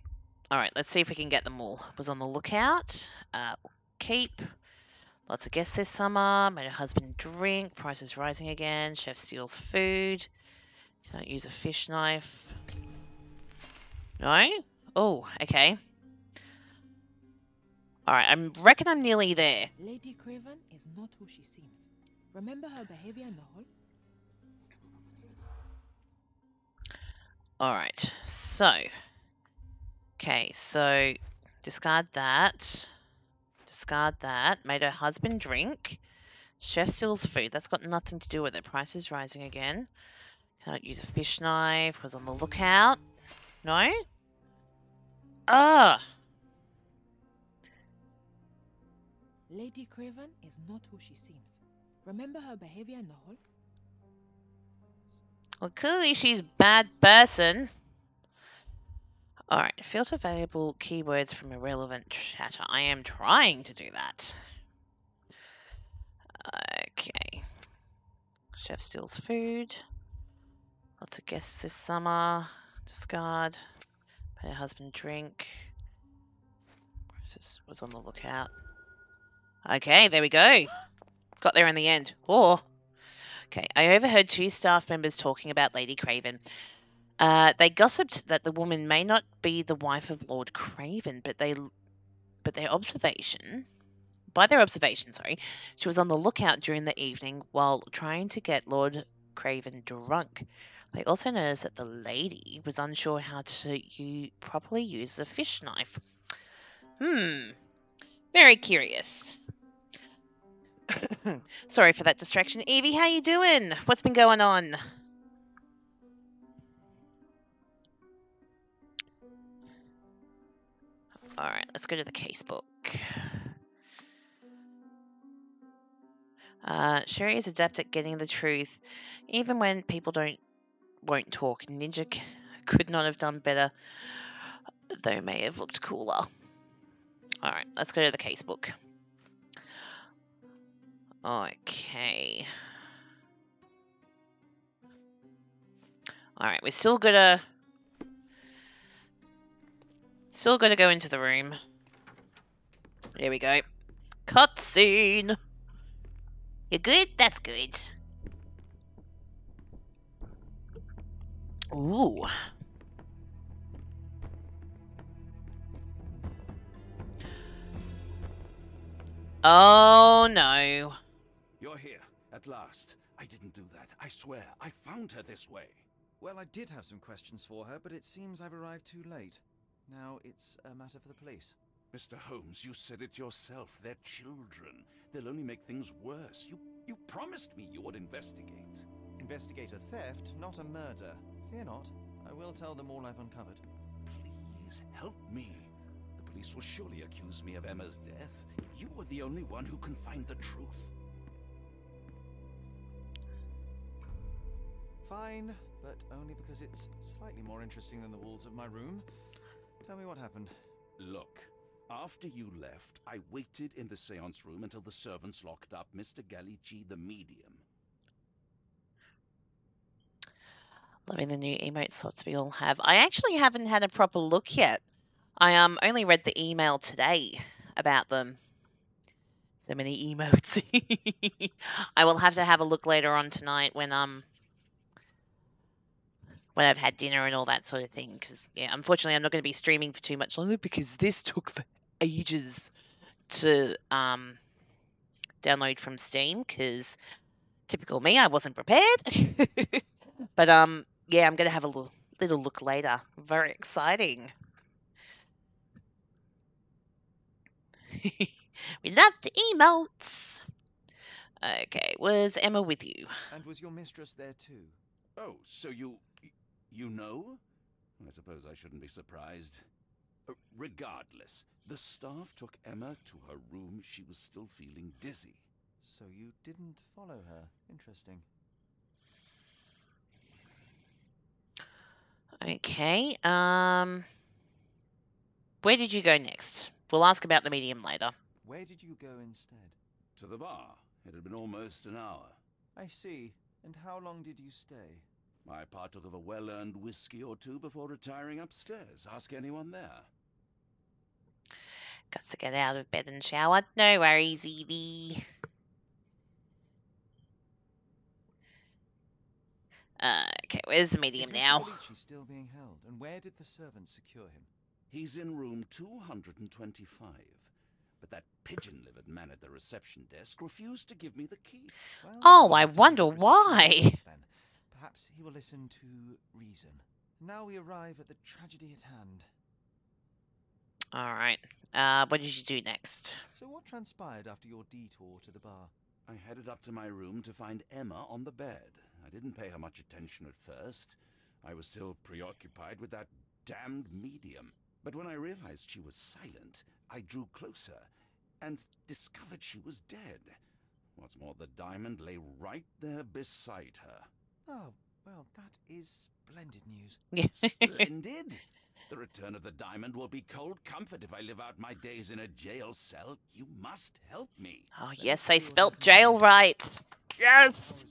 Alright, let's see if we can get them all. Was on the lookout. Keep. Lots of guests this summer. Made her husband drink. Price is rising again. Chef steals food. Can't use a fish knife. No? Oh, okay. Alright, I reckon I'm nearly there. Lady Craven is not who she seems. Remember her behavior in the hall? Alright, so. Okay, so discard that. Discard that. Made her husband drink. Chef steals food. That's got nothing to do with it. Price is rising again. Can't use a fish knife. Was on the lookout. No? Ah! Lady Craven is not who she seems. Remember her behavior in the hall? Well, clearly she's a bad person. Alright, filter valuable keywords from irrelevant chatter. I am trying to do that. Okay. Chef steals food. Lots of guests this summer. Discard. Made her husband drink. Process was on the lookout. Okay, there we go. Got there in the end. Oh. Okay, I overheard two staff members talking about Lady Craven. They gossiped that the woman may not be the wife of Lord Craven, but by their observation, she was on the lookout during the evening while trying to get Lord Craven drunk. They also noticed that the lady was unsure how to properly use a fish knife. Very curious. Sorry for that distraction. Evie, how you doing? What's been going on? Alright, let's go to the casebook. Sherry is adept at getting the truth, even when people won't talk. Ninja could not have done better, though may have looked cooler. Alright, let's go to the casebook. Okay. Alright, we still gotta go into the room. There we go. Cutscene! You good? That's good. Ooh. Oh no. You're here, at last. I didn't do that. I swear, I found her this way. Well, I did have some questions for her, but it seems I've arrived too late. Now it's a matter for the police. Mr. Holmes, you said it yourself. They're children. They'll only make things worse. You promised me you would investigate. Investigate a theft, not a murder. Fear not. I will tell them all I've uncovered. Please, help me. The police will surely accuse me of Emma's death. You were the only one who can find the truth. Fine, but only because it's slightly more interesting than the walls of my room. Tell me what happened. Look, after you left, I waited in the seance room until the servants locked up Mr. Gallici, the medium. Loving the new emote slots we all have. I actually haven't had a proper look yet. I only read the email today about them. So many emotes. I will have to have a look later on tonight when I've had dinner and all that sort of thing. Because yeah, unfortunately, I'm not going to be streaming for too much longer because this took for ages to download from Steam. Because typical me, I wasn't prepared. But yeah, I'm going to have a little look later. Very exciting. We love the emotes. Okay, was Emma with you? And was your mistress there too? Oh, so you know? I suppose I shouldn't be surprised. Regardless, the staff took Emma to her room. She was still feeling dizzy. So you didn't follow her. Interesting. Okay, where did you go next? We'll ask about the medium later. Where did you go instead? To the bar. It had been almost an hour. I see. And how long did you stay? I partook of a well-earned whiskey or two before retiring upstairs. Ask anyone there. Got to get out of bed and shower. No worries, Evie. Okay, where's the medium now? Is Mr. Gallici still being held? And where did the servants secure him? He's in room 225. But that pigeon-livered man at the reception desk refused to give me the key. Well, Oh, I wonder why. then. Perhaps he will listen to reason. Now we arrive at the tragedy at hand. Alright, what did you do next? So what transpired after your detour to the bar? I headed up to my room to find Emma on the bed. I didn't pay her much attention at first. I was still preoccupied with that damned medium. But when I realized she was silent, I drew closer and discovered she was dead. What's more, the diamond lay right there beside her. Oh, well, that is splendid news. Splendid? The return of the diamond will be cold comfort if I live out my days in a jail cell. You must help me. Oh, yes, they spelt jail right. Yes!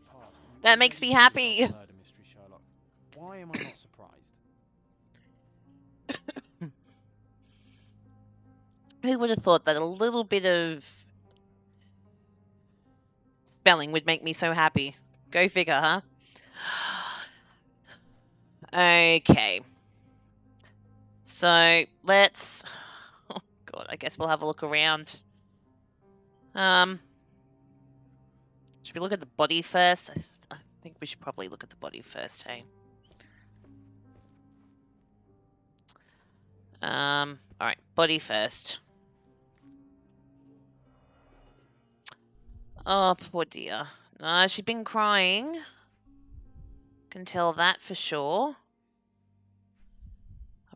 That makes me happy. Murder mystery, Sherlock. Why am I not surprised? Who would have thought that a little bit of spelling would make me so happy? Go figure, huh? Okay. So, let's... Oh, God, I guess we'll have a look around. Should we look at the body first? I think we should probably look at the body first, hey? Alright, body first. Oh, poor dear. She's been crying. Can tell that for sure. Are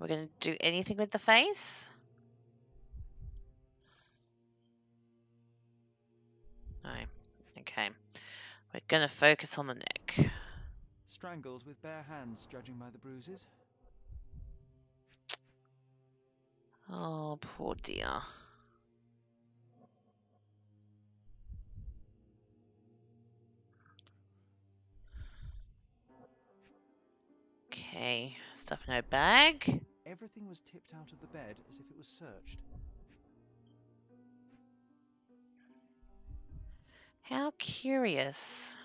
we going to do anything with the face? No. Okay. We're going to focus on the neck. Strangled with bare hands, judging by the bruises. Oh, poor dear. Okay, stuff in her bag. Everything was tipped out of the bed as if it was searched. How curious.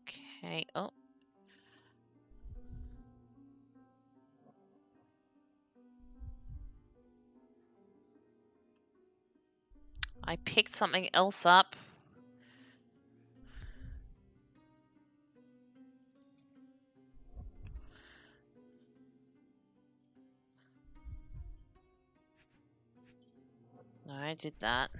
Okay, oh. I picked something else up. No, I did that.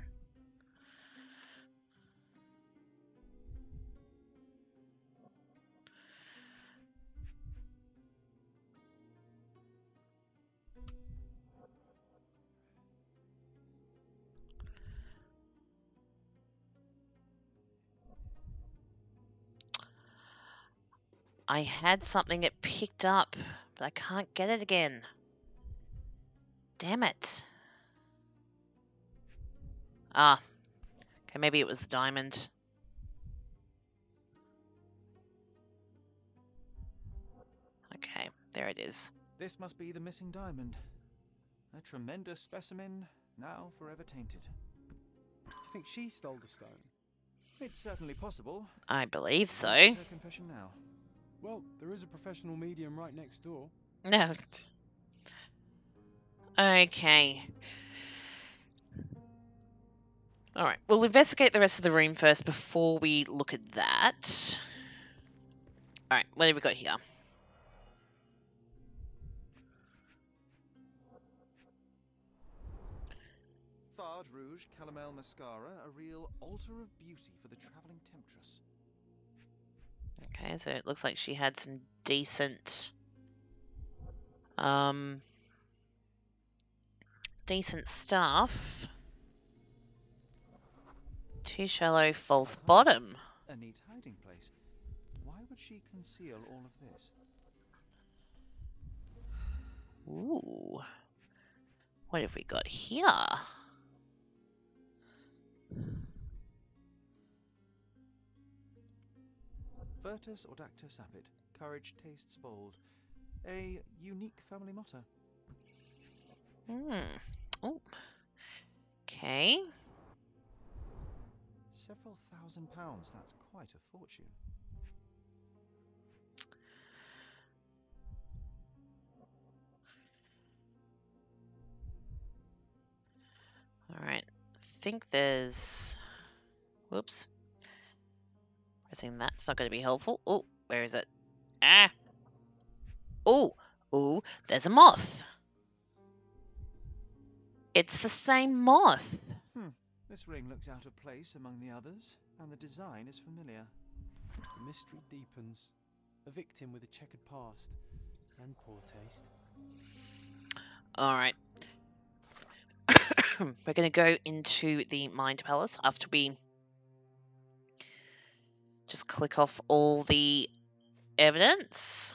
I had something it picked up, but I can't get it again. Damn it. Ah. Okay, maybe it was the diamond. Okay, there it is. This must be the missing diamond. A tremendous specimen, now forever tainted. Do you think she stole the stone? It's certainly possible. I believe so. Her confession now. Well, there is a professional medium right next door. No. Okay. Alright, we'll investigate the rest of the room first before we look at that. Alright, what have we got here? Fard Rouge Calomel Mascara, a real altar of beauty for the travelling temptress. Okay, so it looks like she had some decent stuff. Too shallow false bottom. A neat hiding place. Why would she conceal all of this? Ooh. What have we got here? Virtus Audacta Sapit. Courage tastes bold. A unique family motto. Oh. Okay. Several £1,000s. That's quite a fortune. Alright. I think there's... Whoops. Pressing that's not going to be helpful. Oh, where is it? Ah! Oh! Oh, there's a moth. It's the same moth. This ring looks out of place among the others, and the design is familiar. The mystery deepens. A victim with a checkered past and poor taste. Alright. We're going to go into the Mind Palace after we just click off all the evidence.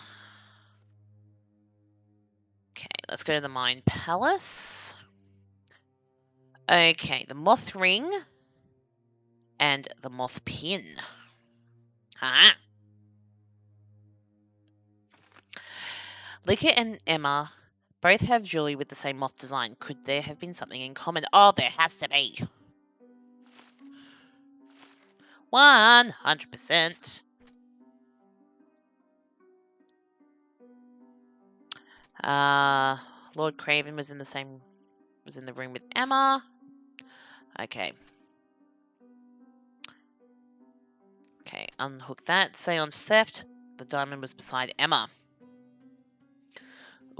Okay, let's go to the Mind Palace. Okay, the moth ring and the moth pin. Ha! Licker and Emma both have jewelry with the same moth design. Could there have been something in common? Oh, there has to be. 100%. Lord Craven was in the room with Emma. Okay. Okay, unhook that. Seance theft. The diamond was beside Emma.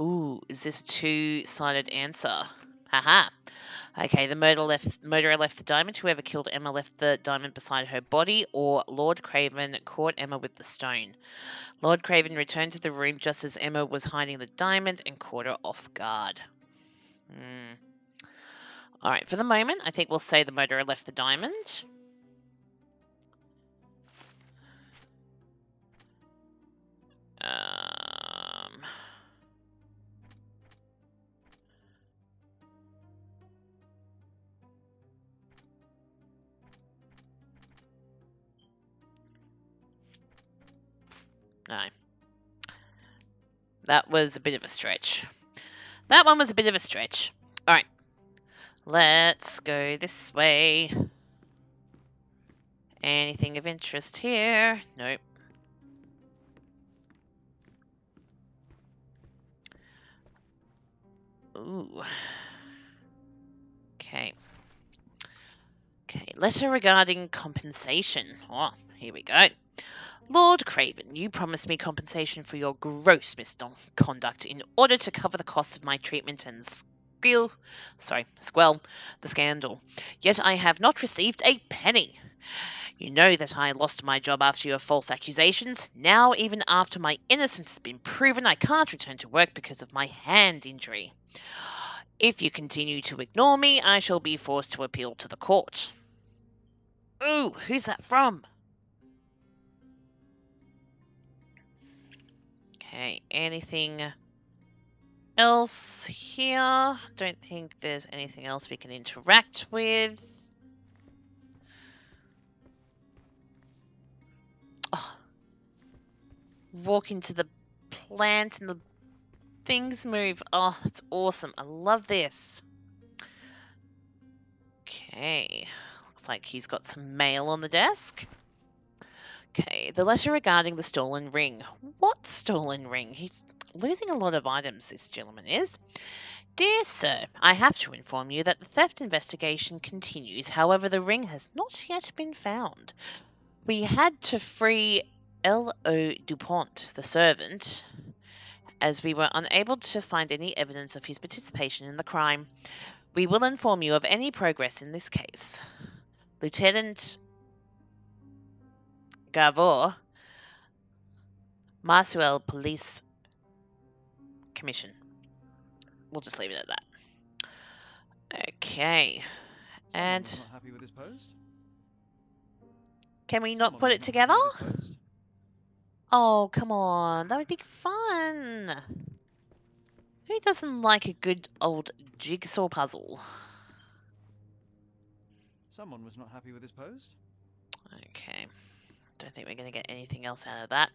Ooh, is this a two-sided answer? Haha. Okay, the murderer left the diamond. Whoever killed Emma left the diamond beside her body, or Lord Craven caught Emma with the stone. Lord Craven returned to the room just as Emma was hiding the diamond and caught her off guard. Alright, for the moment, I think we'll say the murderer left the diamond. No. That was a bit of a stretch. That one was a bit of a stretch. Alright. Let's go this way. Anything of interest here? Nope. Ooh. Okay. Okay, letter regarding compensation. Oh, here we go. Lord Craven, you promised me compensation for your gross misconduct in order to cover the cost of my treatment and squell the scandal. Yet I have not received a penny. You know that I lost my job after your false accusations. Now, even after my innocence has been proven, I can't return to work because of my hand injury. If you continue to ignore me, I shall be forced to appeal to the court. Ooh, who's that from? Okay, anything else here? Don't think there's anything else we can interact with. Oh. Walk into the plant and the things move. Oh, that's awesome. I love this. Okay, looks like he's got some mail on the desk. Okay, the letter regarding the stolen ring. What stolen ring? He's losing a lot of items, this gentleman is. Dear Sir, I have to inform you that the theft investigation continues. However, the ring has not yet been found. We had to free L.O. Dupont, the servant, as we were unable to find any evidence of his participation in the crime. We will inform you of any progress in this case. Lieutenant Gavor, Marsuel Police Commission. We'll just leave it at that. Okay. Someone was not happy with his post? Can we not put it together? Oh, come on. That would be fun. Who doesn't like a good old jigsaw puzzle? Someone was not happy with his post? Okay. Don't think we're going to get anything else out of that.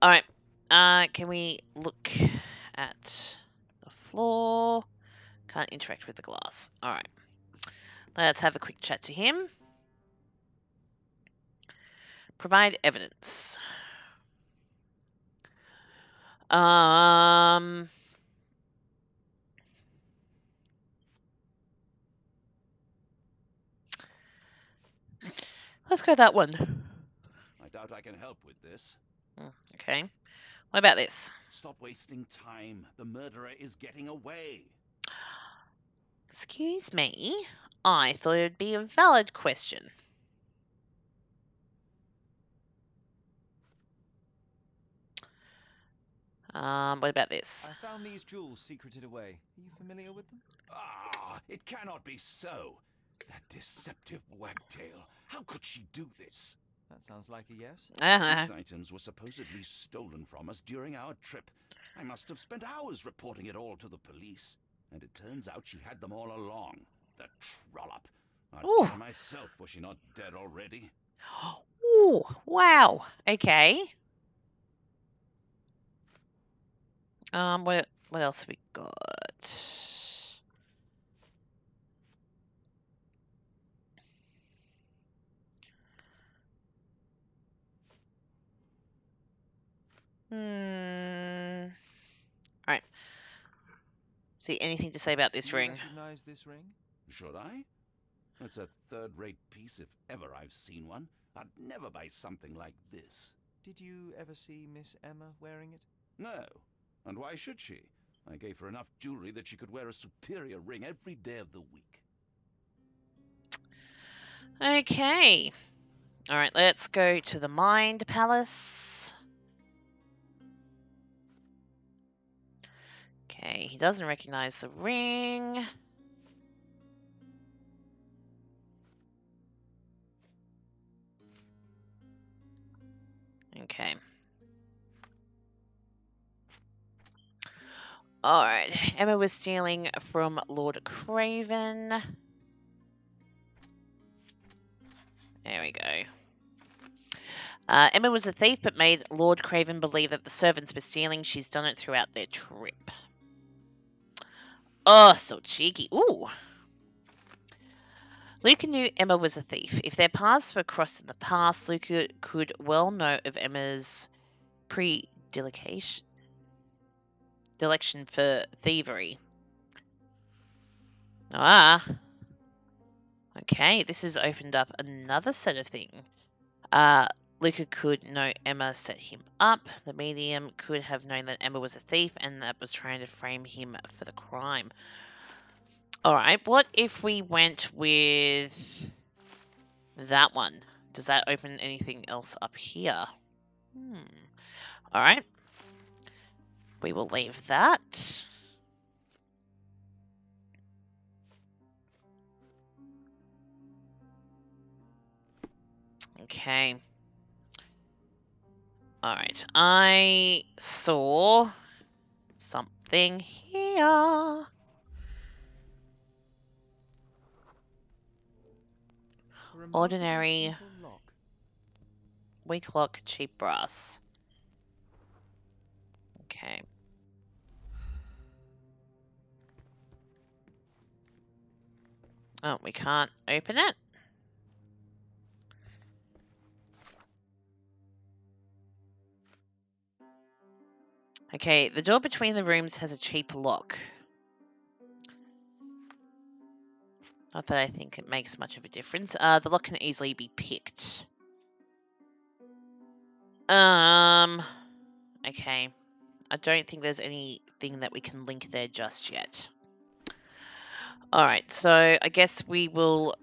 Alright. Can we look at the floor? Can't interact with the glass. Alright. Let's have a quick chat to him. Provide evidence. Let's go that one. I doubt I can help with this. Okay. What about this? Stop wasting time. The murderer is getting away. Excuse me. I thought it would be a valid question. What about this? I found these jewels secreted away. Are you familiar with them? Ah, it cannot be so. That deceptive wagtail. How could she do this? That sounds like a yes. These items were supposedly stolen from us during our trip. I must have spent hours reporting it all to the police. And it turns out she had them all along. The trollop. I'd kill myself, was she not dead already? Ooh, wow. Okay. What else have we got? Alright. See, anything to say about this Do you ring? recognize this ring? Should I? It's a third-rate piece if ever I've seen one. I'd never buy something like this. Did you ever see Miss Emma wearing it? No. And why should she? I gave her enough jewelry that she could wear a superior ring every day of the week. Okay. All right, let's go to the Mind Palace. Okay, he doesn't recognize the ring. Okay. All right, Emma was stealing from Lord Craven. There we go. Emma was a thief but made Lord Craven believe that the servants were stealing. She's done it throughout their trip. Oh, so cheeky. Ooh. Luca knew Emma was a thief. If their paths were crossed in the past, Luca could well know of Emma's predilection for thievery. Ah. Okay, this has opened up another set of things. Luca could know Emma set him up. The medium could have known that Emma was a thief and that was trying to frame him for the crime. Alright, what if we went with that one? Does that open anything else up here? Alright. We will leave that. Okay. Alright, I saw something here. Ordinary weak lock, cheap brass. Okay. Oh, we can't open it? Okay, the door between the rooms has a cheap lock. Not that I think it makes much of a difference. The lock can easily be picked. Okay. I don't think there's anything that we can link there just yet. Alright, so I guess we will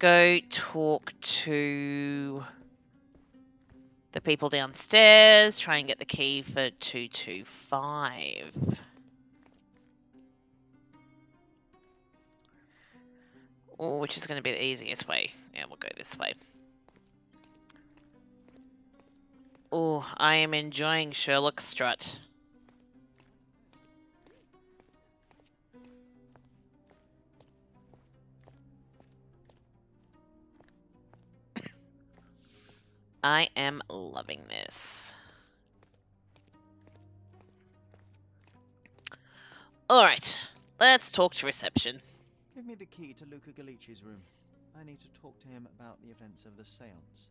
go talk to the people downstairs, try and get the key for 225. Which is going to be the easiest way. Yeah, we'll go this way. Oh, I am enjoying Sherlock Strut. I am loving this. Alright, let's talk to reception. Give me the key to Luca Galici's room. I need to talk to him about the events of the seance.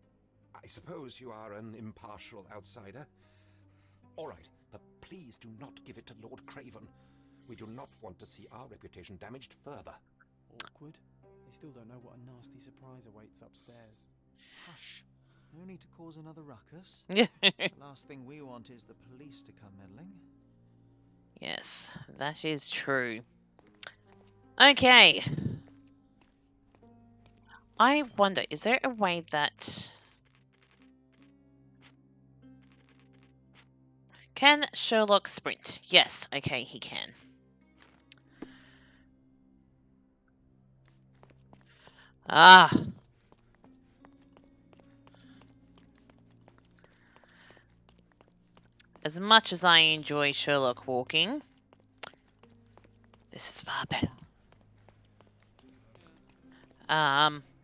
I suppose you are an impartial outsider. All right, but please do not give it to Lord Craven. We do not want to see our reputation damaged further. Awkward. They still don't know what a nasty surprise awaits upstairs. Hush. No need to cause another ruckus. The last thing we want is the police to come meddling. Yes, that is true. Okay. I wonder, is there a way that... Can Sherlock sprint? Yes, okay, he can. Ah. As much as I enjoy Sherlock walking, this is far better.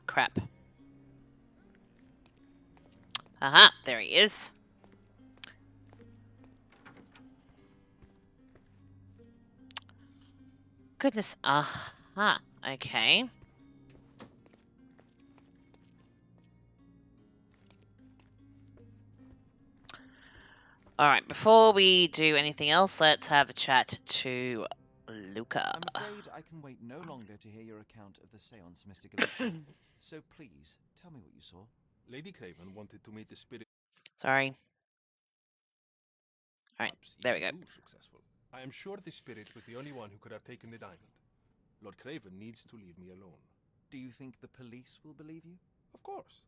Crap. Aha, there he is. Goodness, aha, okay. Alright, before we do anything else, let's have a chat to Luca. I'm afraid I can wait no longer to hear your account of the seance, Mr. Galici. So please, tell me what you saw. Lady Craven wanted to meet the spirit. Sorry. Alright, perhaps there we even go. too successful. I am sure the spirit was the only one who could have taken the diamond. Lord Craven needs to leave me alone. Do you think the police will believe you? Of course.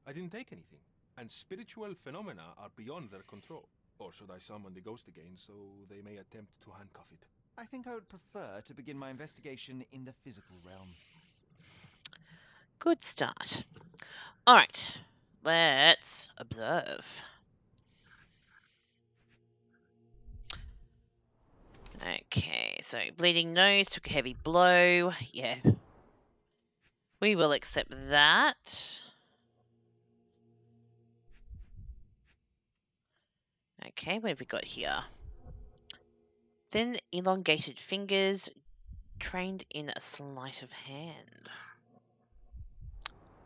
I didn't take anything, and spiritual phenomena are beyond their control. Or should I summon the ghost again so they may attempt to handcuff it? I think I would prefer to begin my investigation in the physical realm. Good start. Alright, let's observe. Okay, so bleeding nose, took a heavy blow. Yeah. We will accept that. Okay, what have we got here? Thin, elongated fingers, trained in a sleight of hand.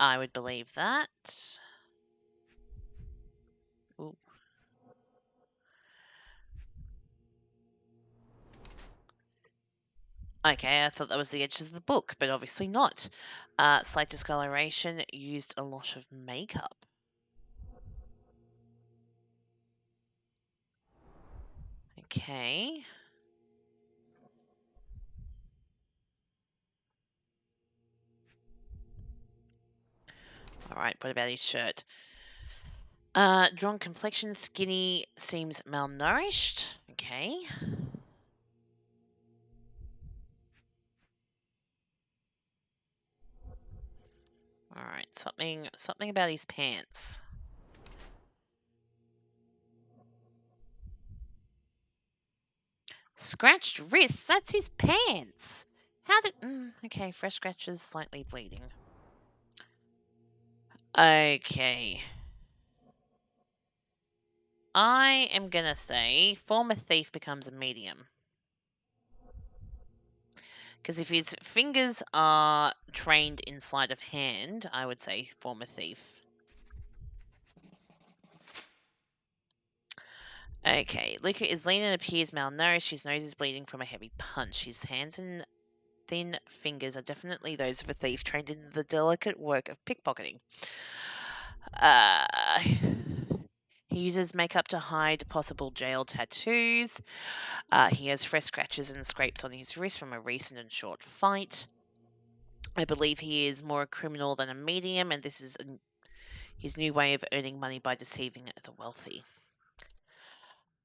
I would believe that. Ooh. Okay, I thought that was the edges of the book, but obviously not. Slight discoloration, used a lot of makeup. Okay. Alright, what about his shirt? Drawn complexion, skinny, seems malnourished. Okay. Alright, something about his pants. Scratched wrists, that's his pants. How did... okay, fresh scratches, slightly bleeding. Okay. I am gonna say former thief becomes a medium. Because if his fingers are trained in sleight of hand, I would say former thief. Okay, Luca is lean and appears malnourished. His nose is bleeding from a heavy punch. His hands and thin fingers are definitely those of a thief trained in the delicate work of pickpocketing. He uses makeup to hide possible jail tattoos. He has fresh scratches and scrapes on his wrist from a recent and short fight. I believe he is more a criminal than a medium, and this is his new way of earning money by deceiving the wealthy.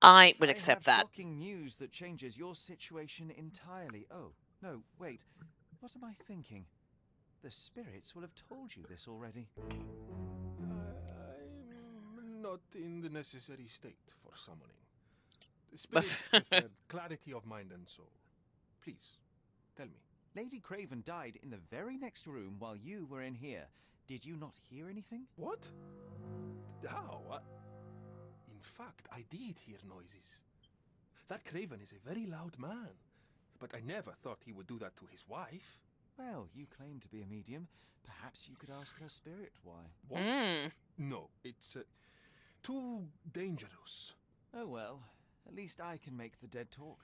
I would accept I have that. shocking news that changes your situation entirely. Oh, no, wait. What am I thinking? The spirits will have told you this already. I'm not in the necessary state for summoning. The spirits preferred clarity of mind and soul. Please, tell me. Lady Craven died in the very next room while you were in here. Did you not hear anything? What? How? In fact, I did hear noises. That Craven is a very loud man, but I never thought he would do that to his wife. Well, you claim to be a medium. Perhaps you could ask her spirit why. What? No, it's too dangerous. Oh well, at least I can make the dead talk.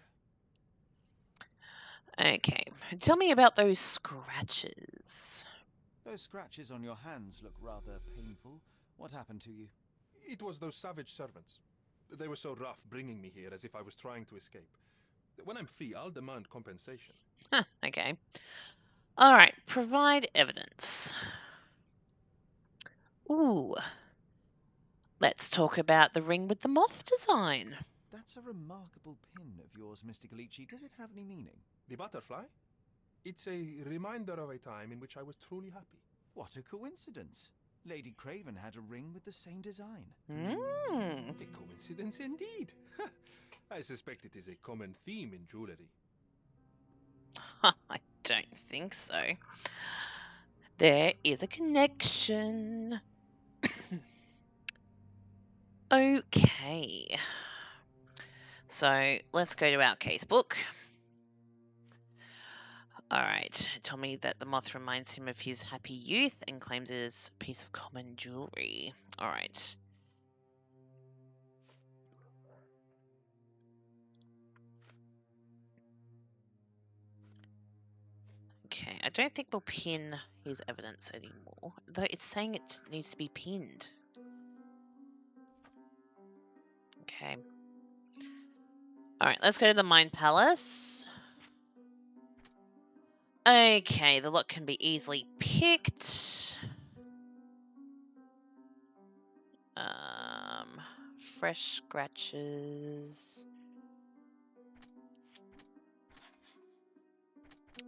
Okay, tell me about those scratches. Those scratches on your hands look rather painful. What happened to you? It was those savage servants. They were so rough bringing me here as if I was trying to escape. When I'm free, I'll demand compensation. Okay. Alright, provide evidence. Ooh. Let's talk about the ring with the moth design. That's a remarkable pin of yours, Mr. Galici. Does it have any meaning? The butterfly? It's a reminder of a time in which I was truly happy. What a coincidence. Lady Craven had a ring with the same design. A coincidence indeed. I suspect it is a common theme in jewellery. I don't think so. There is a connection. Okay. So let's go to our casebook. Alright, told me that the moth reminds him of his happy youth and claims it is a piece of common jewellery. Alright. Okay, I don't think we'll pin his evidence anymore, though it's saying it needs to be pinned. Okay. Alright, let's go to the Mind Palace. Okay, the lock can be easily picked. Fresh scratches.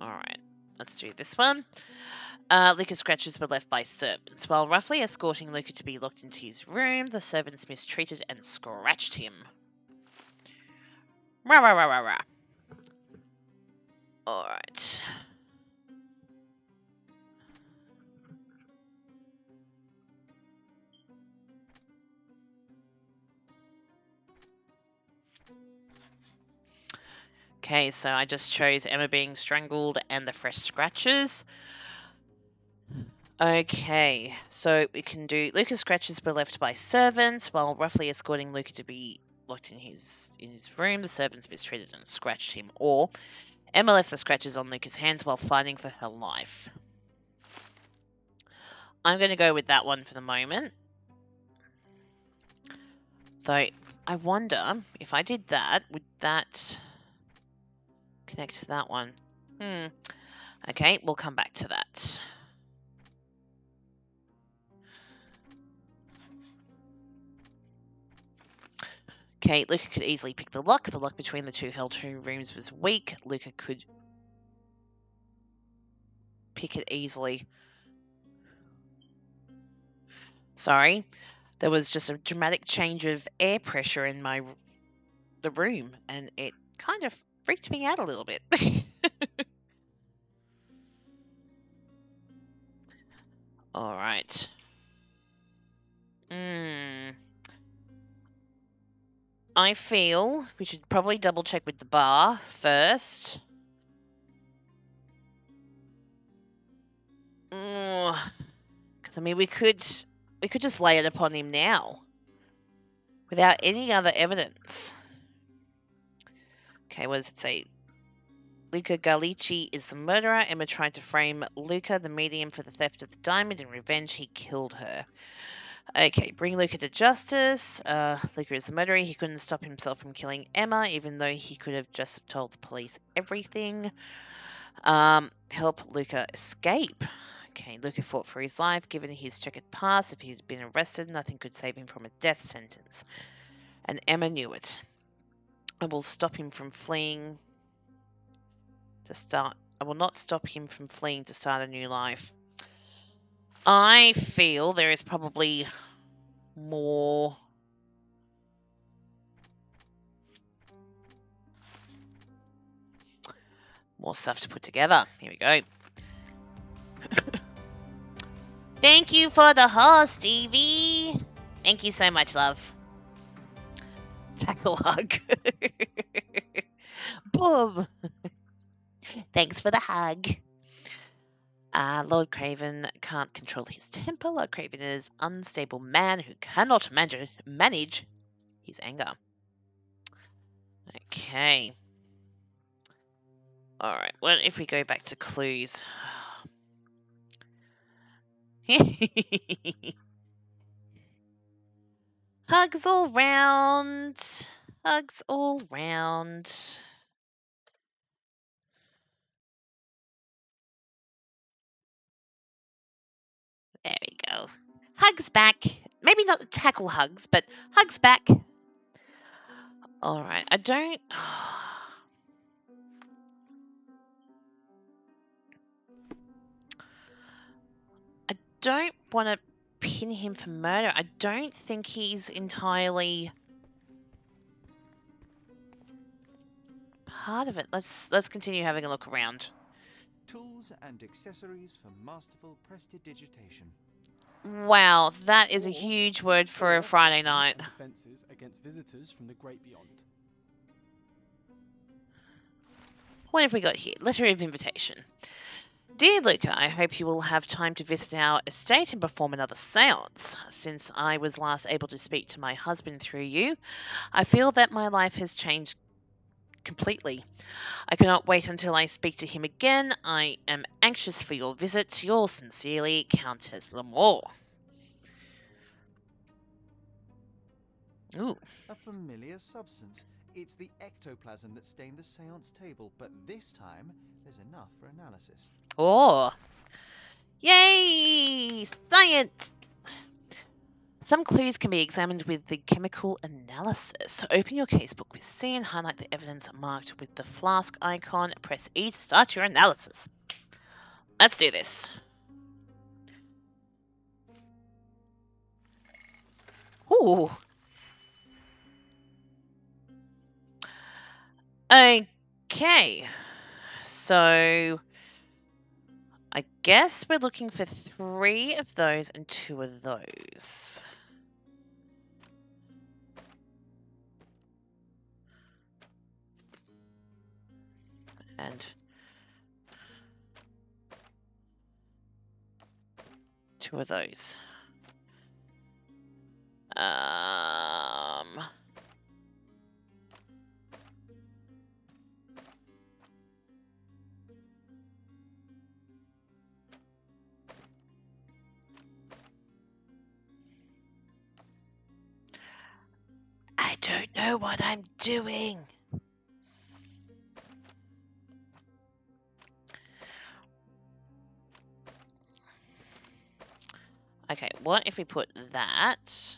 Alright, let's do this one. Luca's scratches were left by servants. While roughly escorting Luca to be locked into his room, the servants mistreated and scratched him. Rah, rah, rah, rah, rah. Alright. Okay, so I just chose Emma being strangled and the fresh scratches. Okay, so we can do Luca's scratches were left by servants while roughly escorting Luca to be locked in his room. The servants mistreated and scratched him. Or Emma left the scratches on Luca's hands while fighting for her life. I'm going to go with that one for the moment. Though I wonder if I did that, would that connect to that one? Okay, we'll come back to that. Okay, Luca could easily pick the lock. The lock between the two held rooms was weak. Luca could pick it easily. Sorry, there was just a dramatic change of air pressure in the room, and it kind of freaked me out a little bit. All right. I feel we should probably double check with the bar first. Because I mean, we could just lay it upon him now, without any other evidence. Okay, what does it say? Luca Gallici is the murderer. Emma tried to frame Luca, the medium, for the theft of the diamond. In revenge, he killed her. Okay, bring Luca to justice. Luca is the murderer. He couldn't stop himself from killing Emma, even though he could have just told the police everything. Help Luca escape. Okay, Luca fought for his life. Given his checkered past, if he'd been arrested, nothing could save him from a death sentence. And Emma knew it. I will stop him from fleeing to start. I will not stop him from fleeing to start a new life. I feel there is probably more stuff to put together. Here we go. Thank you for the horse, Stevie. Thank you so much, love. Tackle hug. Boom. Thanks for the hug. Lord Craven can't control his temper. Lord Craven is an unstable man who cannot manage his anger. Okay. Alright, well, if we go back to clues. Hugs all round. Hugs all round. There we go. Hugs back. Maybe not the tackle hugs, but hugs back. Alright, I don't want to pin him for murder. I don't think he's entirely part of it. Let's continue having a look around. Tools and accessories for masterful prestidigitation. Wow, that is a huge word for a Friday night. Defenses against visitors from the great beyond. What have we got here? Letter of invitation. Dear Luca, I hope you will have time to visit our estate and perform another seance. Since I was last able to speak to my husband through you, I feel that my life has changed completely. I cannot wait until I speak to him again. I am anxious for your visit. Yours sincerely, Countess Lamore. Ooh. A familiar substance. It's the ectoplasm that stained the seance table, but this time there's enough for analysis. Oh. Yay! Science! Some clues can be examined with the chemical analysis. Open your casebook with C and highlight the evidence marked with the flask icon. Press E to start your analysis. Let's do this. Ooh. Okay. So I guess we're looking for 3 of those and 2 of those. And 2 of those. I don't know what I'm doing. Okay, what if we put that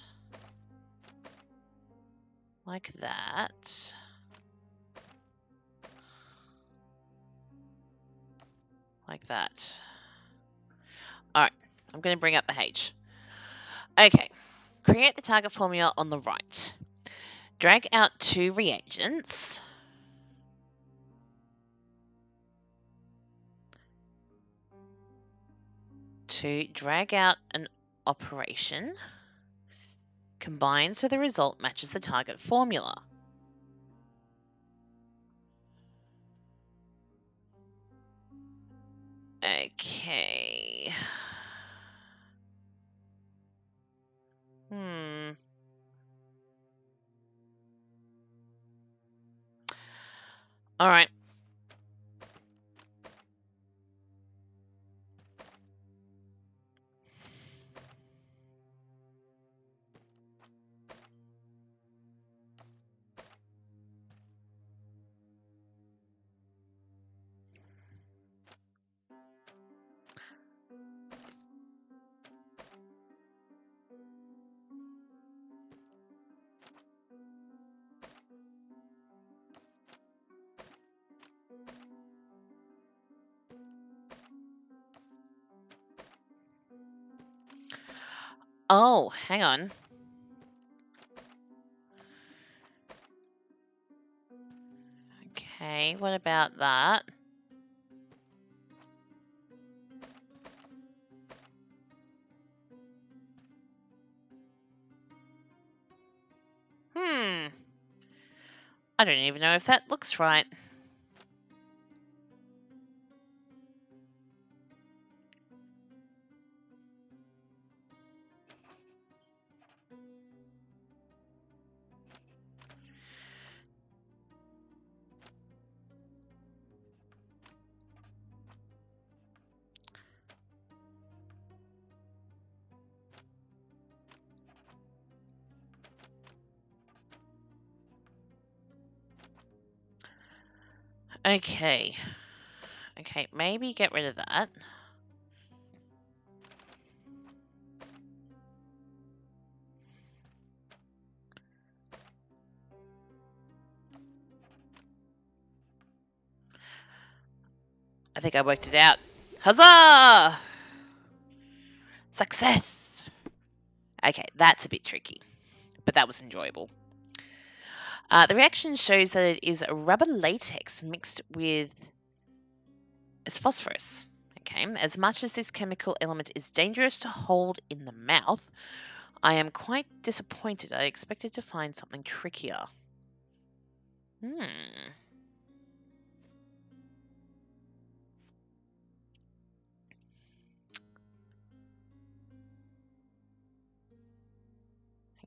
like that? Like that. Alright, I'm going to bring up the H. Okay, create the target formula on the right. Drag out 2 reagents. To drag out an operation. Combine so the result matches the target formula. Okay. All right. Oh, hang on. Okay, what about that? I don't even know if that looks right. Okay. Okay, maybe get rid of that. I think I worked it out. Huzzah! Success! Okay, that's a bit tricky, but that was enjoyable. The reaction shows that it is rubber latex mixed with phosphorus. Okay, as much as this chemical element is dangerous to hold in the mouth, I am quite disappointed. I expected to find something trickier.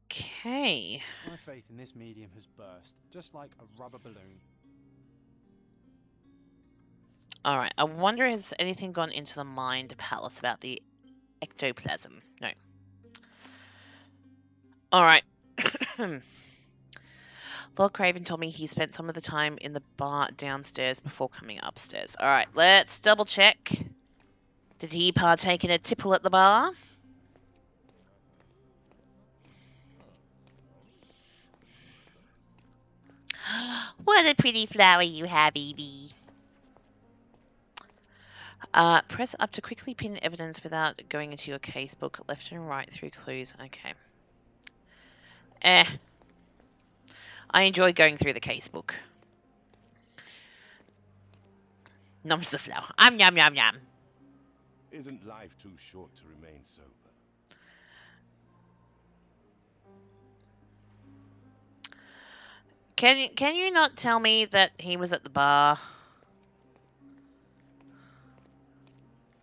Okay. My faith in this medium has burst, just like a rubber balloon. Alright, I wonder has anything gone into the mind palace about the ectoplasm? No. Alright. Lord Craven told me he spent some of the time in the bar downstairs before coming upstairs. Alright, let's double check. Did he partake in a tipple at the bar? What a pretty flower you have, Evie. Press up to quickly pin evidence without going into your casebook. Left and right through clues. Okay. I enjoy going through the casebook. Noms the flower. Yum yum yum. Isn't life too short to remain sober? Can you not tell me that he was at the bar?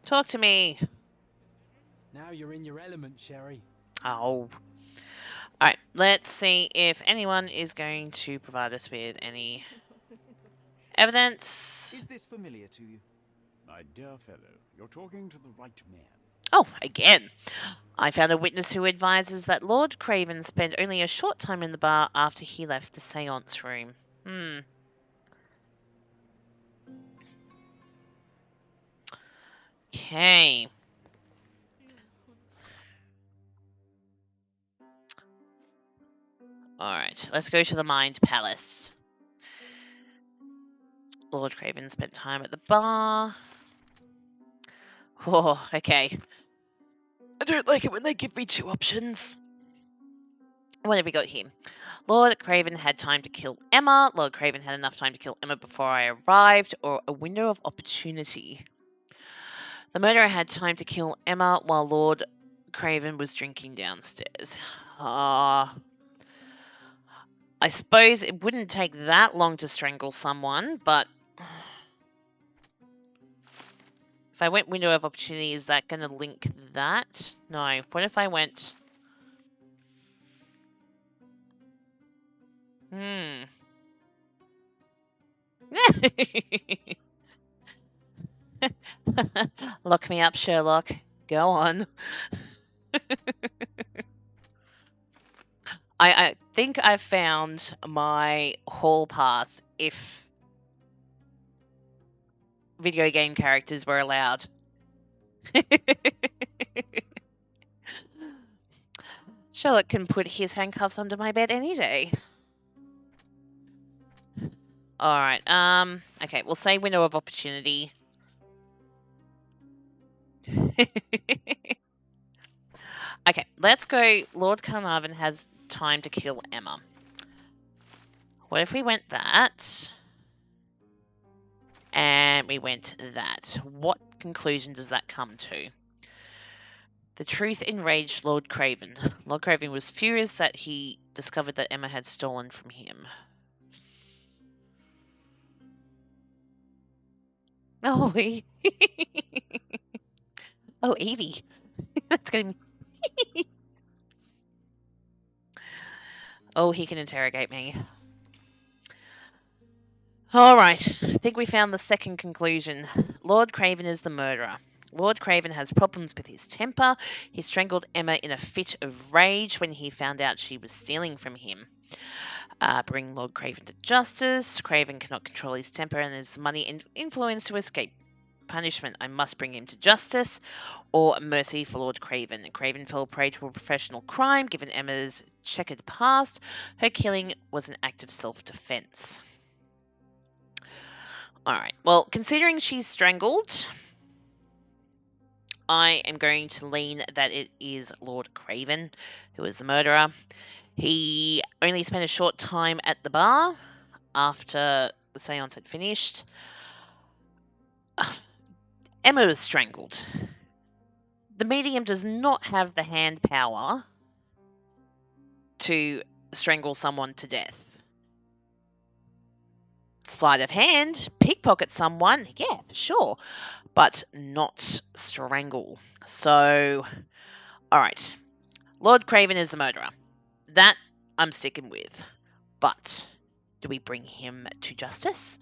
Talk to me. Now you're in your element, Sherry. Oh. Alright, let's see if anyone is going to provide us with any evidence. Is this familiar to you? My dear fellow, you're talking to the right man. Oh, again. I found a witness who advises that Lord Craven spent only a short time in the bar after he left the seance room. Okay. Alright, let's go to the Mind Palace. Lord Craven spent time at the bar. Oh, okay. I don't like it when they give me two options. What have we got here? Lord Craven had time to kill Emma. Lord Craven had enough time to kill Emma before I arrived, or a window of opportunity. The murderer had time to kill Emma while Lord Craven was drinking downstairs. I suppose it wouldn't take that long to strangle someone, but if I went window of opportunity, is that going to link that? No. What if I went... Lock me up, Sherlock. Go on. I think I found my hall pass if video game characters were allowed. Sherlock can put his handcuffs under my bed any day. Alright, okay, we'll say window of opportunity. Okay, let's go. Lord Carnarvon has time to kill Emma. What if we went that? And we went that. What conclusion does that come to? The truth enraged Lord Craven. Lord Craven was furious that he discovered that Emma had stolen from him. Oh, oh, Evie. That's gonna be... Oh, he can interrogate me. All right, I think we found the second conclusion. Lord Craven is the murderer. Lord Craven has problems with his temper. He strangled Emma in a fit of rage when he found out she was stealing from him. Bring Lord Craven to justice. Craven cannot control his temper and has the money and influence to escape punishment. I must bring him to justice. Or mercy for Lord Craven. Craven fell prey to a professional crime. Given Emma's checkered past, her killing was an act of self-defense. Alright, well, considering she's strangled, I am going to lean that it is Lord Craven who is the murderer. He only spent a short time at the bar after the seance had finished. Emma was strangled. The medium does not have the hand power to strangle someone to death. Sleight of hand, pickpocket someone, yeah, for sure, but not strangle. So, alright. Lord Craven is the murderer. That I'm sticking with. But do we bring him to justice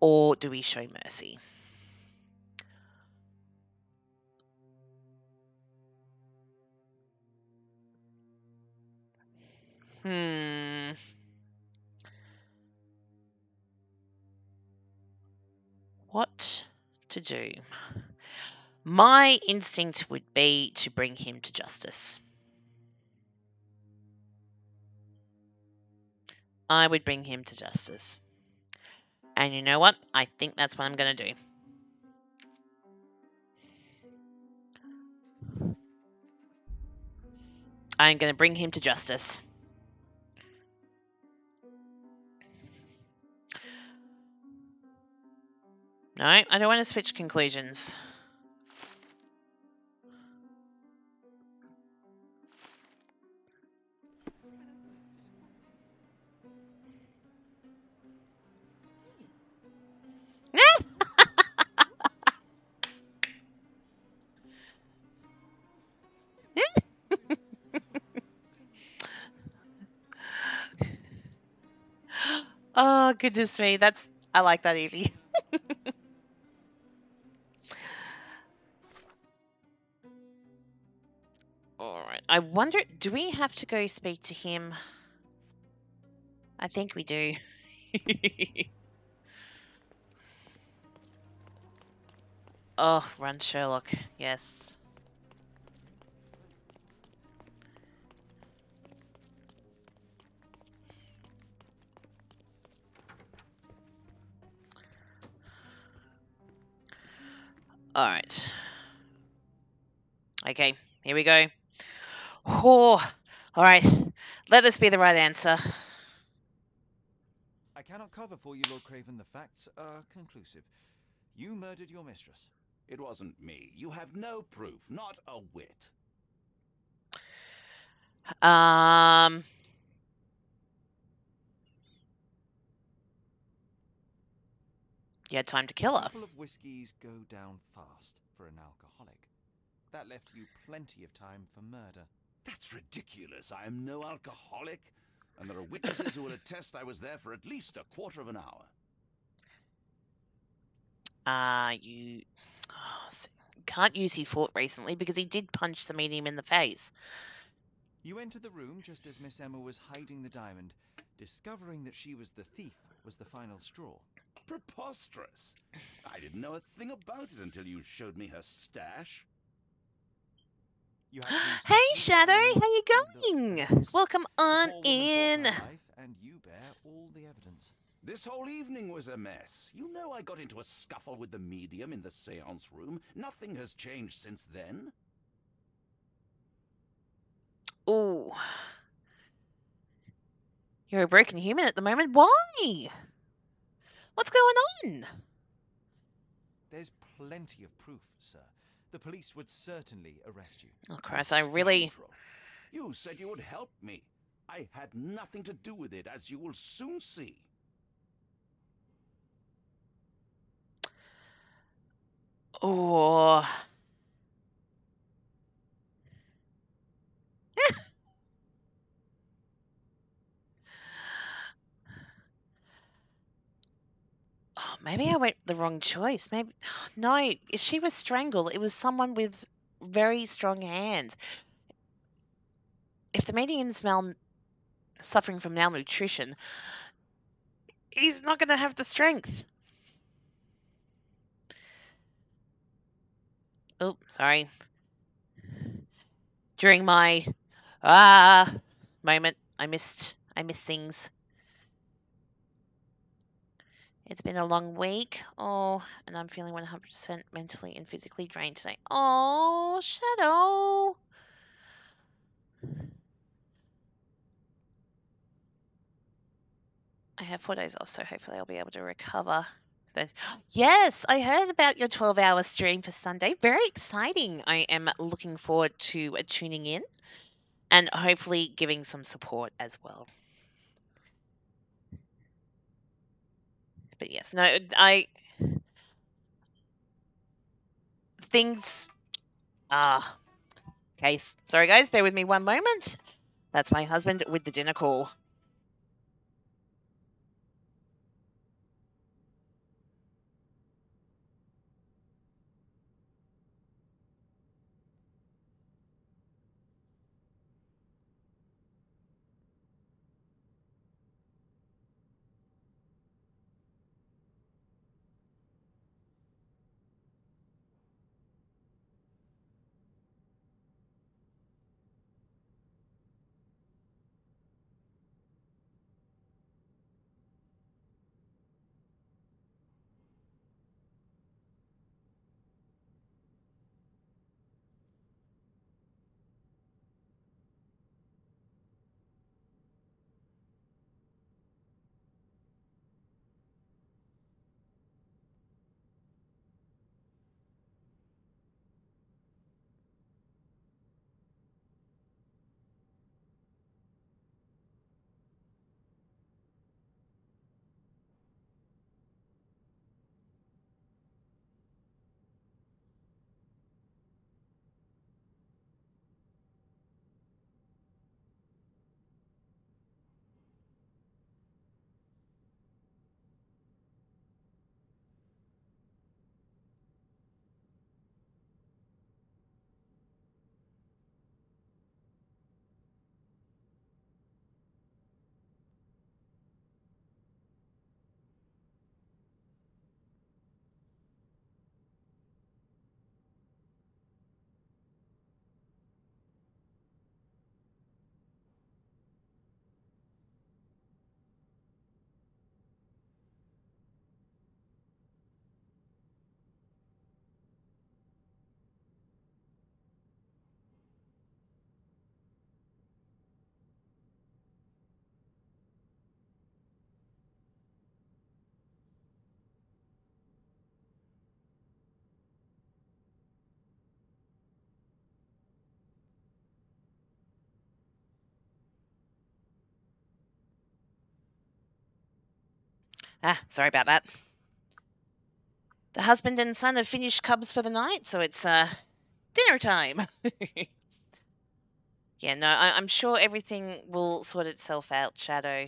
or do we show mercy? what to do. My instinct would be to bring him to justice. I would bring him to justice. And you know what? I think that's what I'm going to do. I'm going to bring him to justice. No, I don't want to switch conclusions. Oh, goodness me. I like that, Evie. All right. I wonder, do we have to go speak to him? I think we do. Oh, run, Sherlock. Yes. All right. Okay, here we go. Oh, all right. Let this be the right answer. I cannot cover for you, Lord Craven. The facts are conclusive. You murdered your mistress. It wasn't me. You have no proof, not a whit. Um. You had time to kill A her. couple of whiskies go down fast for an alcoholic. That left you plenty of time for murder. That's ridiculous. I am no alcoholic, and there are witnesses who will attest I was there for at least a quarter of an hour. You can't use he fought recently because he did punch the medium in the face. You entered the room just as Miss Emma was hiding the diamond. Discovering that she was the thief was the final straw. Preposterous. I didn't know a thing about it until you showed me her stash. You had clues to Hey, the case Shadow, and how you you looked going? a mess. Welcome The on poor woman in. fought for her life, and you bear all the evidence. This whole evening was a mess. You know I got into a scuffle with the medium in the seance room. Nothing has changed since then. Oh. You're a broken human at the moment. Why? What's going on? There's plenty of proof, sir. The police would certainly arrest you. Oh, Christ, I really... Scoundrel. You said you would help me. I had nothing to do with it, as you will soon see. Oh. Oh, maybe I went the wrong choice. Maybe no. If she was strangled, it was someone with very strong hands. If the medium's suffering from malnutrition, he's not going to have the strength. Oh, sorry. During my moment, I missed things. It's been a long week. Oh, and I'm feeling 100% mentally and physically drained today. Oh, Shadow. I have 4 days off, so hopefully I'll be able to recover. Then, yes, I heard about your 12-hour stream for Sunday. Very exciting. I am looking forward to tuning in and hopefully giving some support as well. But yes, no, things okay, sorry guys, bear with me one moment. That's my husband with the dinner call. Ah, sorry about that. The husband and son have finished cubs for the night, so it's dinner time. Yeah, no, I'm sure everything will sort itself out, Shadow.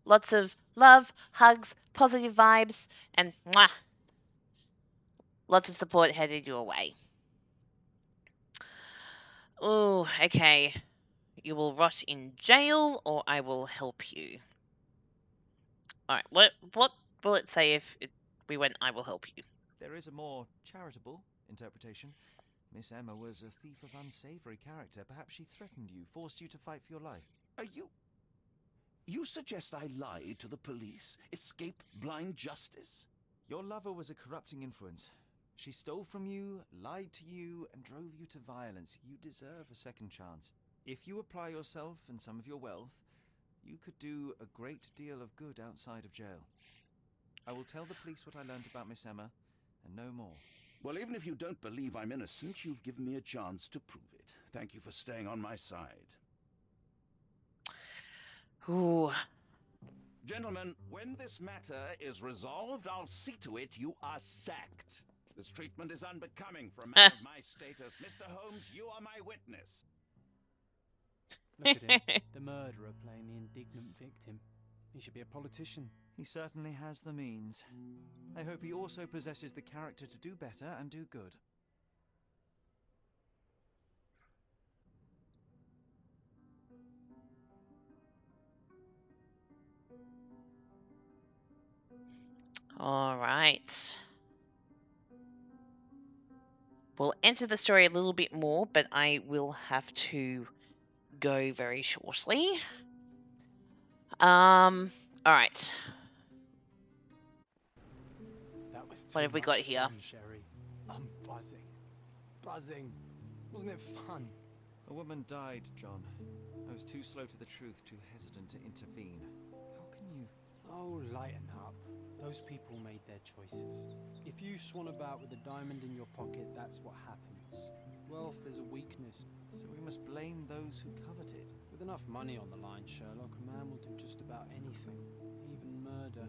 Lots of love, hugs, positive vibes, and mwah, lots of support headed your way. Oh, okay. You will rot in jail, or I will help you. All right. What will it say if we went? I will help you. There is a more charitable interpretation. Miss Emma was a thief of unsavory character. Perhaps she threatened you, forced you to fight for your life. Are you... You suggest I lie to the police? Escape blind justice? Your lover was a corrupting influence. She stole from you, lied to you, and drove you to violence. You deserve a second chance. If you apply yourself and some of your wealth, you could do a great deal of good outside of jail. I will tell the police what I learned about Miss Emma, and no more. Well, even if you don't believe I'm innocent, you've given me a chance to prove it. Thank you for staying on my side. Ooh. Gentlemen, when this matter is resolved, I'll see to it you are sacked. This treatment is unbecoming for a man of my status. Mr. Holmes, you are my witness. Look at him, the murderer playing the indignant victim. He should be a politician. He certainly has the means. I hope he also possesses the character to do better and do good. All right. We'll enter the story a little bit more, but I will have to go very shortly. All right. That was too What have we much got here? fun, Sherry. I'm buzzing. Buzzing. Wasn't it fun? A woman died, John. I was too slow to the truth, too hesitant to intervene. How can you... Oh, lighten up. Those people made their choices. If you swan about with a diamond in your pocket, that's what happens. Wealth is a weakness. So we must blame those who covet it. With enough money on the line, Sherlock, a man will do just about anything, even murder.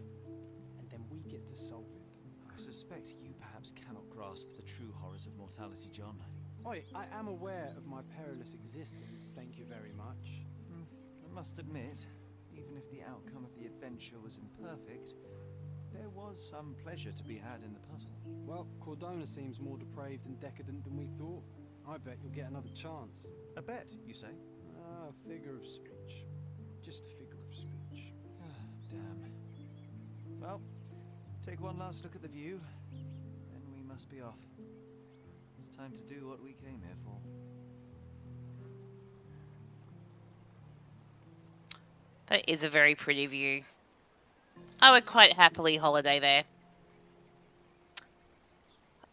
And then we get to solve it. I suspect you perhaps cannot grasp the true horrors of mortality, John. Oi, I am aware of my perilous existence, thank you very much. I must admit, even if the outcome of the adventure was imperfect, there was some pleasure to be had in the puzzle. Well, Cordona seems more depraved and decadent than we thought. I bet you'll get another chance. A bet, you say? Ah, figure of speech. Just a figure of speech. Ah, damn. Well, take one last look at the view, then we must be off. It's time to do what we came here for. That is a very pretty view. I would quite happily holiday there.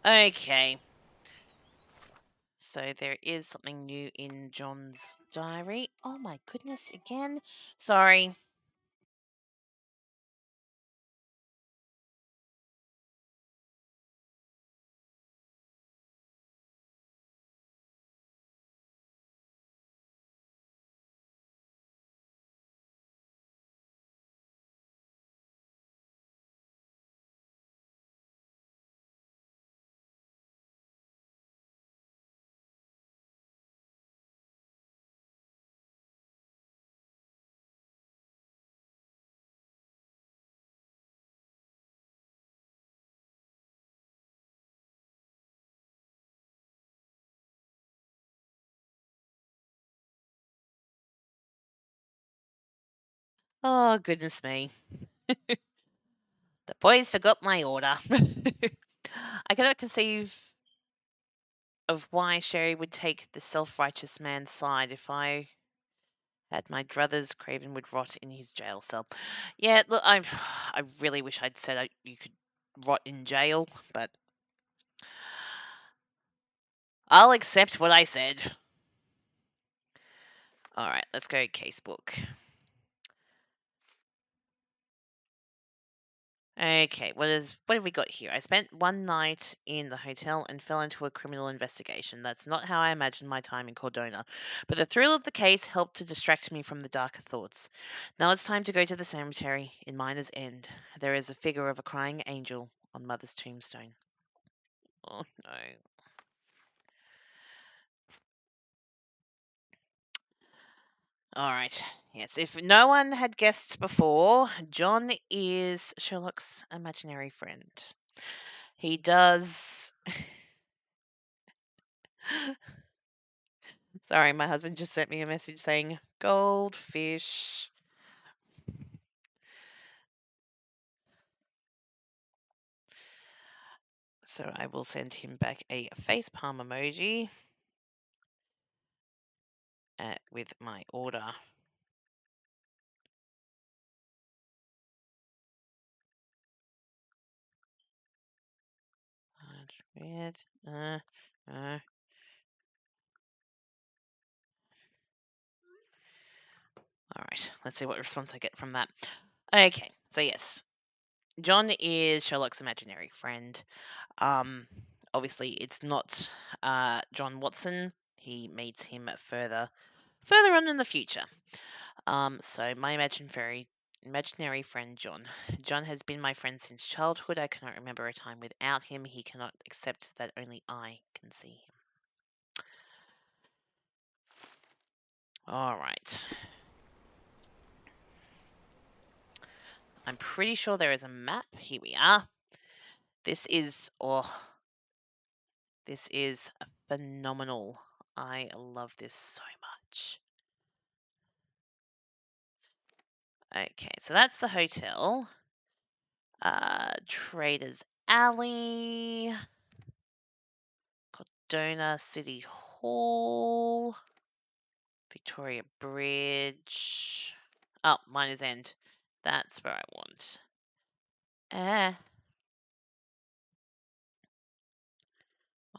Okay. So there is something new in John's diary. Oh my goodness, again. Sorry. Oh, goodness me. The boys forgot my order. I cannot conceive of why Sherry would take the self-righteous man's side. If I had my druthers, Craven would rot in his jail cell. Yeah, look, I really wish I'd said you could rot in jail, but I'll accept what I said. All right, let's go casebook. Okay, what have we got here? I spent one night in the hotel and fell into a criminal investigation. That's not how I imagined my time in Cordona, but the thrill of the case helped to distract me from the darker thoughts. Now it's time to go to the cemetery in Miner's End. There is a figure of a crying angel on Mother's tombstone. Oh no. All right. Yes, if no one had guessed before, John is Sherlock's imaginary friend. He does. Sorry, my husband just sent me a message saying goldfish. So I will send him back a facepalm emoji with my order. Weird. All right, let's see what response I get from that. Okay, so yes, John is Sherlock's imaginary friend. Obviously, it's not John Watson. He meets him further on in the future. So my imaginary friend John. John has been my friend since childhood. I cannot remember a time without him. He cannot accept that only I can see him. All right. I'm pretty sure there is a map. Here we are. This is phenomenal. I love this so much. Okay, so that's the hotel. Traders Alley, Cordona City Hall, Victoria Bridge. Oh, Miner's End. That's where I want.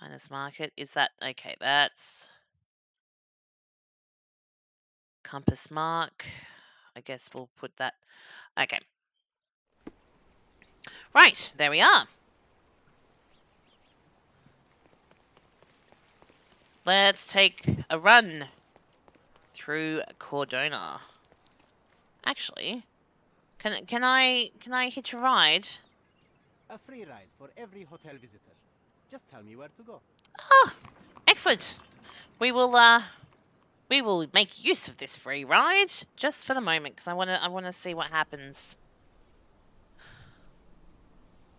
Miners Market. Is that okay? That's Compass Mark. I guess we'll put that. Okay. Right, there we are. Let's take a run through Cordona. Actually, can I hitch a ride? A free ride for every hotel visitor. Just tell me where to go. Oh, excellent. We will make use of this free ride just for the moment because I wanna see what happens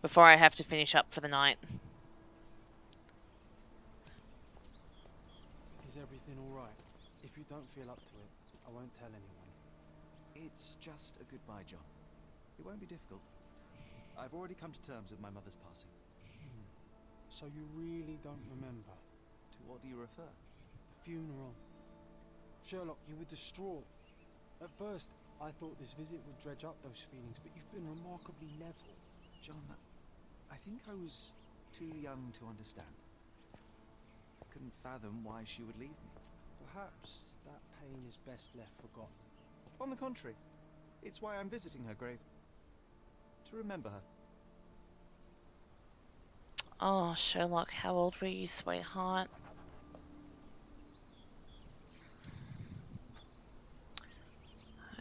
before I have to finish up for the night. Is everything all right? If you don't feel up to it, I won't tell anyone. It's just a goodbye, John. It won't be difficult. I've already come to terms with my mother's passing. So you really don't remember? To what do you refer? The funeral. Sherlock, you were distraught. At first, I thought this visit would dredge up those feelings, but you've been remarkably level. John, I think I was too young to understand. I couldn't fathom why she would leave me. Perhaps that pain is best left forgotten. On the contrary, it's why I'm visiting her grave. To remember her. Oh, Sherlock, how old were you, sweetheart?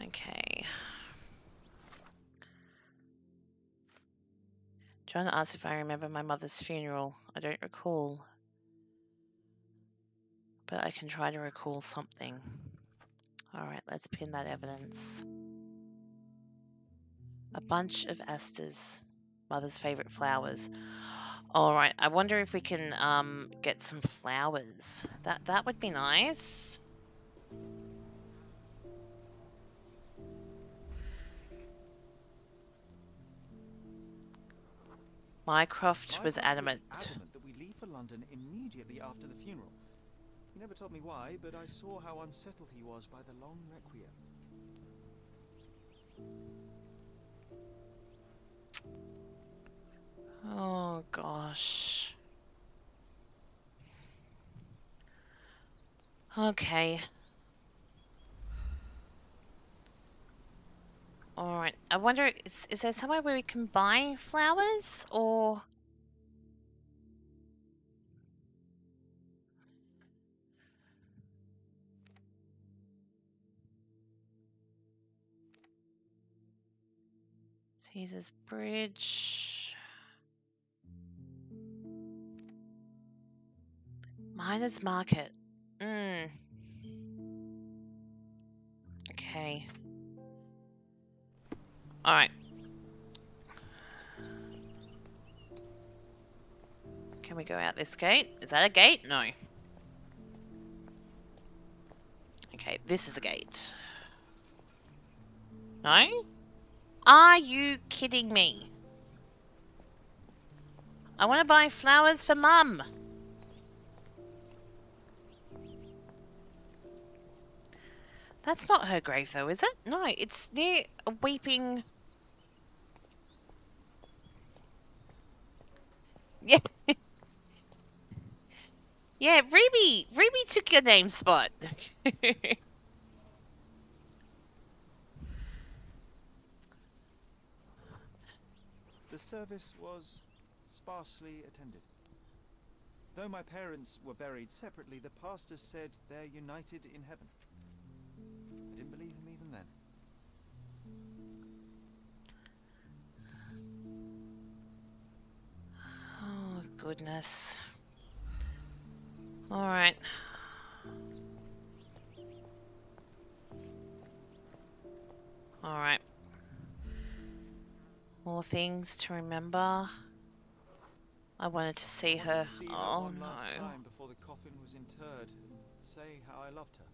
Okay. John asked if I remember my mother's funeral. I don't recall. But I can try to recall something. Alright, let's pin that evidence. A bunch of asters. Mother's favourite flowers. Alright, I wonder if we can get some flowers. That would be nice. Mycroft was adamant. That we leave for London immediately after the funeral. He never told me why, but I saw how unsettled he was by the long requiem. Oh gosh. Okay. Alright. Alright, I wonder, is there somewhere where we can buy flowers, or... Caesar's Bridge... Miners Market. Okay. Alright. Can we go out this gate? Is that a gate? No. Okay, this is a gate. No? Are you kidding me? I want to buy flowers for Mum. That's not her grave, though, is it? No, it's near a weeping... Yeah. Yeah, Ruby. Ruby took your name spot. The service was sparsely attended. Though my parents were buried separately, the pastor said they're united in heaven. I didn't believe him even then. Oh, goodness. All right. All right. More things to remember. I wanted to see her. To see her Oh, one no. last time before the coffin was interred and say how I loved her.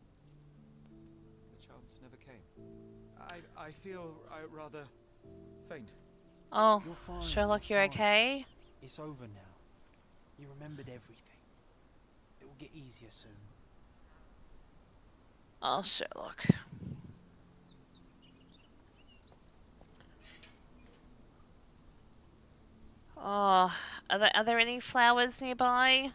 The chance never came. I feel rather faint. Oh, You're fine, Sherlock, you're fine. okay? It's over now. You remembered everything. It will get easier soon. Oh, Sherlock. Oh, are there any flowers nearby?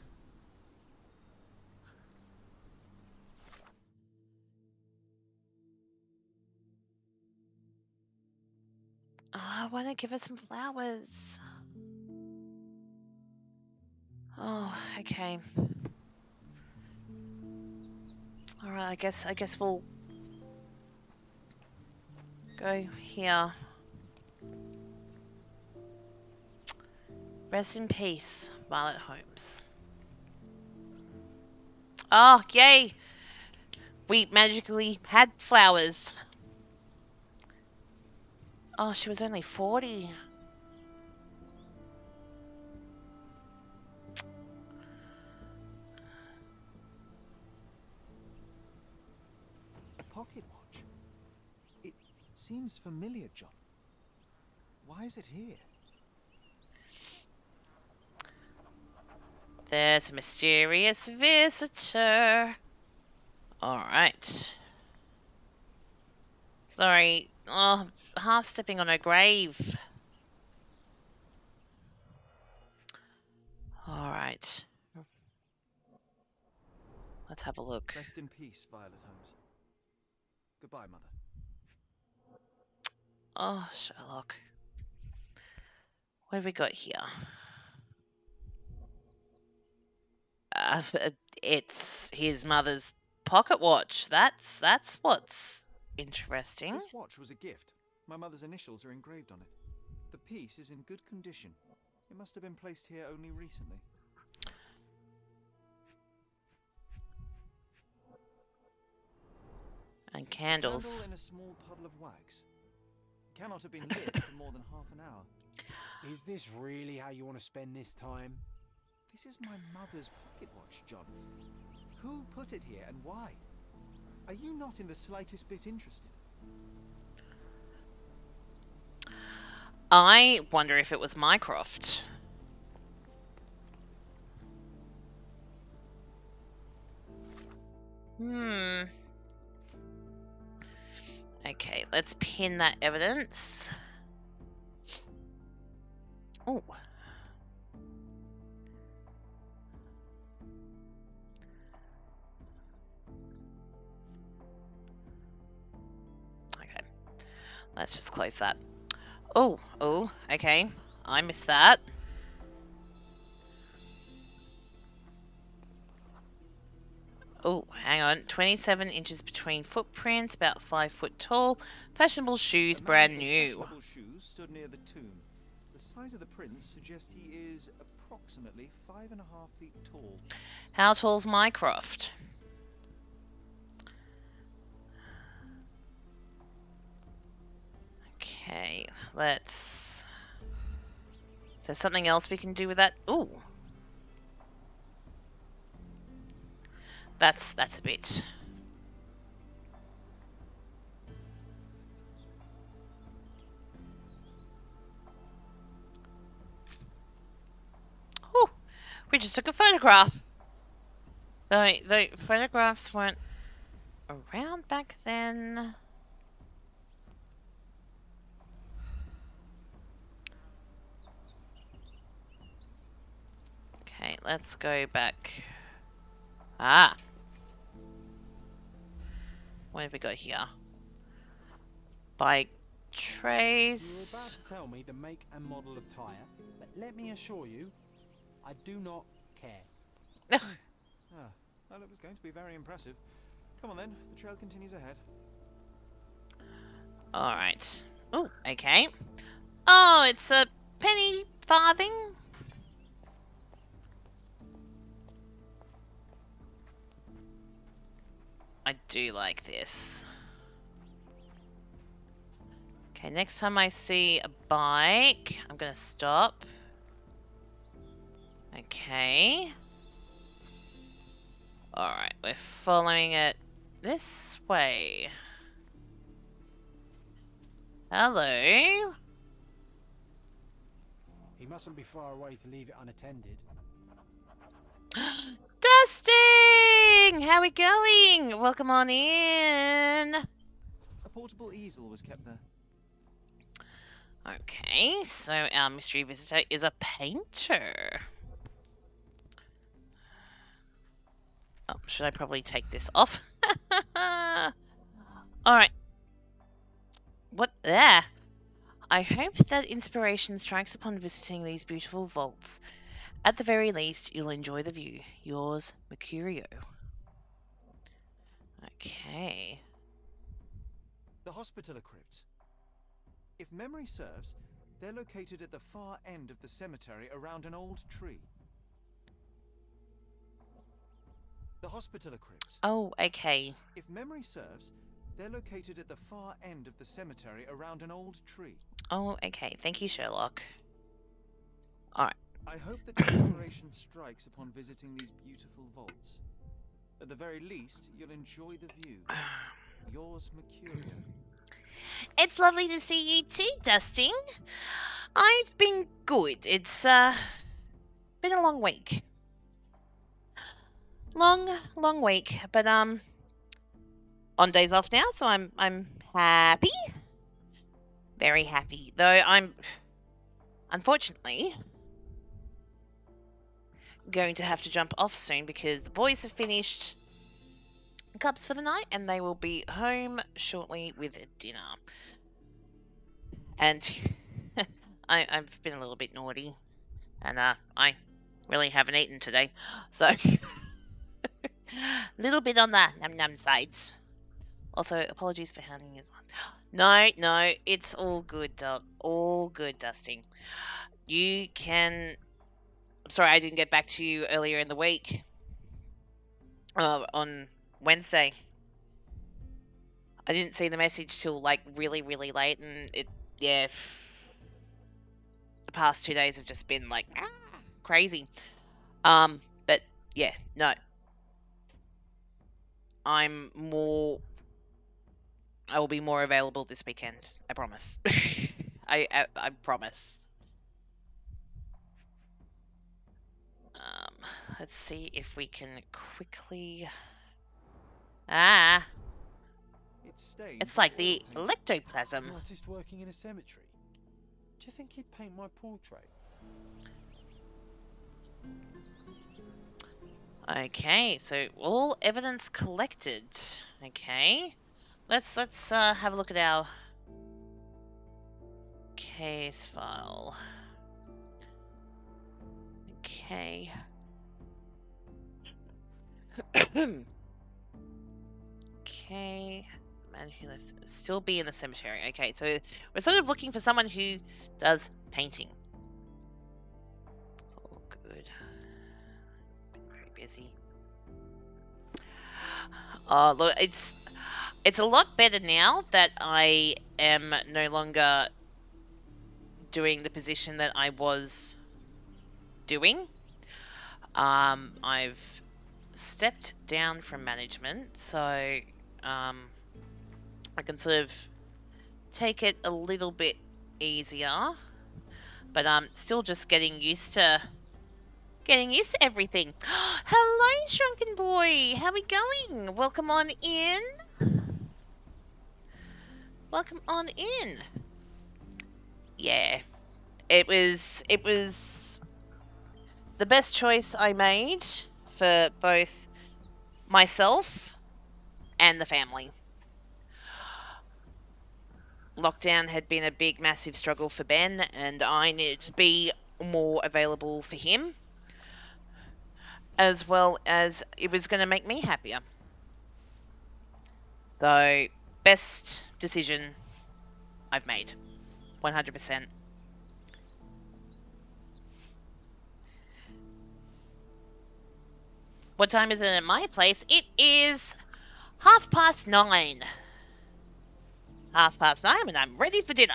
Oh, I want to give her some flowers. Oh, okay. All right, I guess we'll go here. Rest in peace, Violet Holmes. Oh, yay! We magically had flowers. Oh, she was only 40. A pocket watch? It seems familiar, John. Why is it here? There's a mysterious visitor. Alright. Sorry. Oh, half stepping on her grave. Alright. Let's have a look. Rest in peace, Violet Holmes. Goodbye, Mother. Oh, Sherlock. What have we got here? It's his mother's pocket watch. That's what's interesting. This watch was a gift. My mother's initials are engraved on it. The piece is in good condition. It must have been placed here only recently. And A candles. candle in a small puddle of wax. It cannot have been lit for more than half an hour. Is this really how you want to spend this time? This is my mother's pocket watch, John. Who put it here and why? Are you not in the slightest bit interested? I wonder if it was Mycroft. Okay, let's pin that evidence. Oh. Okay. Let's just close that. Oh, okay. I missed that. Oh, hang on. 27 inches between footprints, about 5 foot tall. Fashionable shoes, A man brand in new. fashionable shoes stood near the tomb. The size of the prints suggests he is approximately 5.5 feet tall. How tall's Mycroft? Okay, let's... Is there something else we can do with that? Ooh. That's a bit... Oh, we just took a photograph. The photographs weren't around back then. Okay, let's go back. Ah. What have we got here? Bike trace. You were about to tell me the make and model of tyre, but let me assure you, I do not care. Well, it was going to be very impressive. Come on then, the trail continues ahead. Alright. Oh, okay. Oh, it's a penny farthing. I do like this. Okay, next time I see a bike, I'm gonna stop. Okay. Alright, we're following it this way. Hello? He mustn't be far away to leave it unattended. Dusting! How we going? Welcome on in. A portable easel was kept there. Okay, so our mystery visitor is a painter. Oh, should I probably take this off? Alright. What there? I hope that inspiration strikes upon visiting these beautiful vaults. At the very least, you'll enjoy the view. Yours, Mercurio. Okay. The Hospitaller Crypts. If memory serves, they're located at the far end of the cemetery around an old tree. The Hospitaller Crypts. Oh, okay. If memory serves, they're located at the far end of the cemetery around an old tree. Oh, okay. Thank you, Sherlock. Alright. I hope that inspiration strikes upon visiting these beautiful vaults. At the very least, you'll enjoy the view. Yours, Mercurio. It's lovely to see you too, Dusting. I've been good. It's been a long week. Long week, but on days off now, so I'm happy. Very happy. Though I'm unfortunately going to have to jump off soon because the boys have finished cups for the night and they will be home shortly with dinner. And I've been a little bit naughty, and I really haven't eaten today, so little bit on the num sides. Also, apologies for hounding you. No, it's all good, all good, Dusting. You can. I'm sorry I didn't get back to you earlier in the week. On Wednesday. I didn't see the message till like really late, and yeah. The past 2 days have just been like crazy. But yeah, no. I will be more available this weekend. I promise. I promise. Let's see if we can quickly. It's like the ectoplasm. An artist working in a cemetery. Do you think he'd paint my portrait? Okay, so all evidence collected. Okay, let's have a look at our Case file. Okay. Okay. Man who lives still be in the cemetery. Okay, so we're sort of looking for someone who does painting. It's all good. Been very busy. Oh, look, it's a lot better now that I am no longer doing the position that I was doing. I've stepped down from management, so I can sort of take it a little bit easier, but I'm still just getting used to everything. Hello, shrunken boy. How we going? Welcome on in. Welcome on in. Yeah, it was the best choice I made for both myself and the family. Lockdown had been a big, massive struggle for Ben, and I needed to be more available for him, as well as it was going to make me happier. So, best decision I've made. 100%. What time is it at my place? It is 9:30. 9:30, and I'm ready for dinner.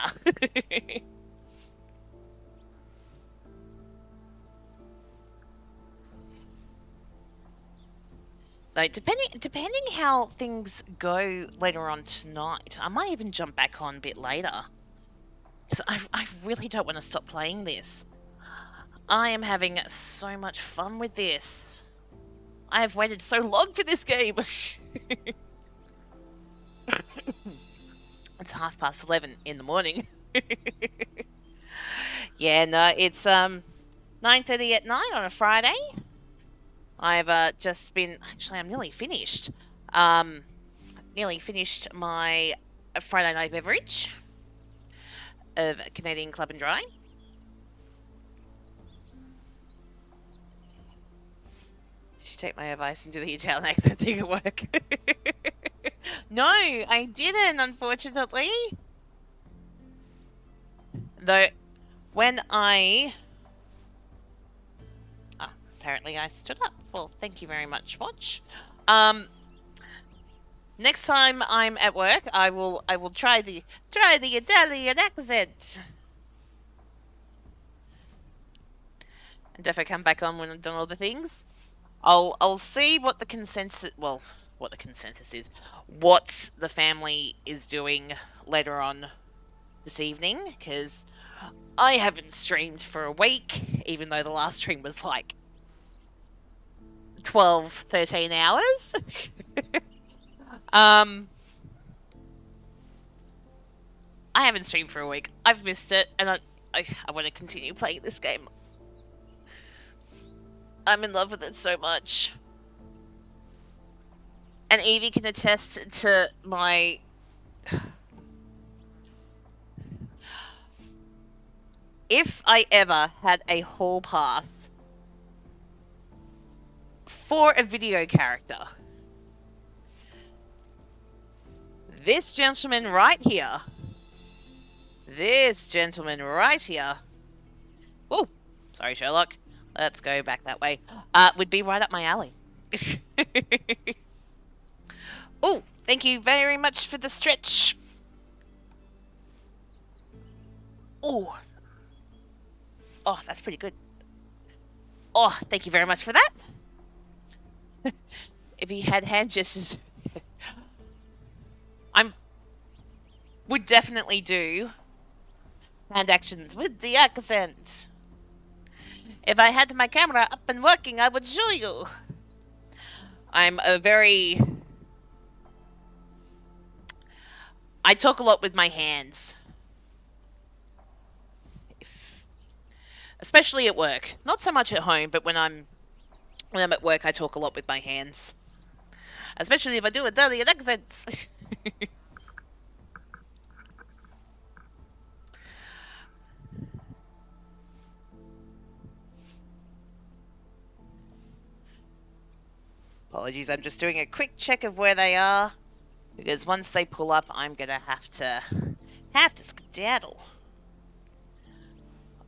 Like, depending how things go later on tonight, I might even jump back on a bit later. Because I really don't want to stop playing this. I am having so much fun with this. I have waited so long for this game. It's 11:30 in the morning. Yeah, no, it's 9:30 at night on a Friday. I've just been actually I'm nearly finished. Nearly finished my Friday night beverage of Canadian Club and Dry. Did you take my advice and do the Italian accent thing at work? No, I didn't, unfortunately. Though, when apparently I stood up. Well, thank you very much, Watch. Next time I'm at work, I will try the Italian accent. And if I come back on when I've done all the things, I'll see what the consensus is, what the family is doing later on this evening, because I haven't streamed for a week, even though the last stream was like 12, 13 hours. I haven't streamed for a week. I've missed it, and I want to continue playing this game. I'm in love with it so much. And Evie can attest to my... If I ever had a hall pass for a video character, this gentleman right here, oh, sorry, Sherlock, let's go back that way, would be right up my alley. Oh, thank you very much for the stretch. Oh, that's pretty good. Oh, thank you very much for that. If he had hand gestures, would definitely do hand actions with the accent. If I had my camera up and working, I would show you. I talk a lot with my hands. Especially at work. Not so much at home, but when I'm at work, I talk a lot with my hands. Especially if I do Italian accents. apologies. I'm just doing a quick check of where they are, because once they pull up, I'm gonna have to skedaddle.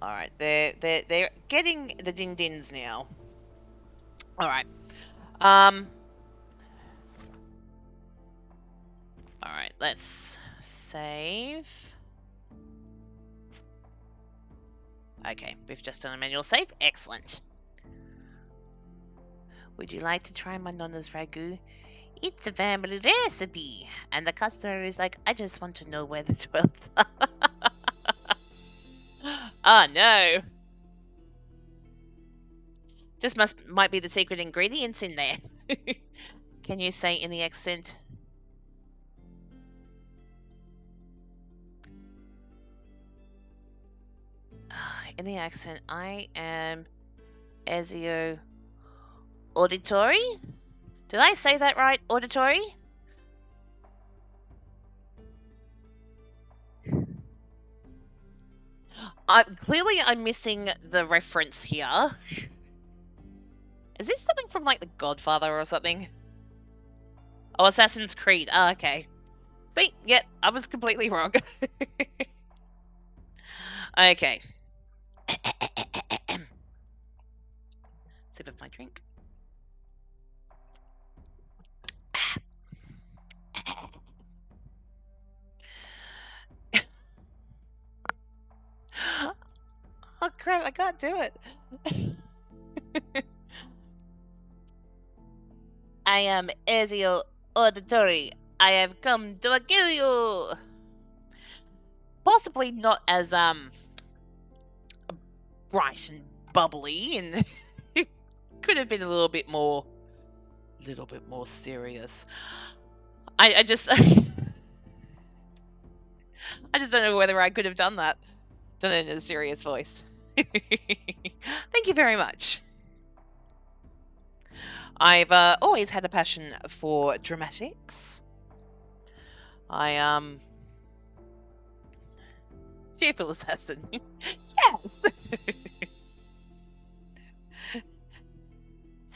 All right, they're getting the din-dins now. All right. All right, let's save. Okay, we've just done a manual save. Excellent. Would you like to try my nonna's ragu? It's a family recipe. And the customer is like, I just want to know where the toilets are. Oh no. Just might be the secret ingredients in there. Can you say in the accent? In the accent, I am Ezio Auditory? Did I say that right? Auditory? Clearly I'm missing the reference here. Is this something from like The Godfather or something? Oh, Assassin's Creed. Oh, okay. See, yep, I was completely wrong. Okay. Sip of my drink. Oh crap, I can't do it. I am Ezio Auditory. I have come to kill you. Possibly not as bright and bubbly, and it could have been a little bit more serious. I just I just don't know whether I could have done that. Done it in a serious voice. Thank you very much. I've always had a passion for dramatics. Cheerful assassin. Yes.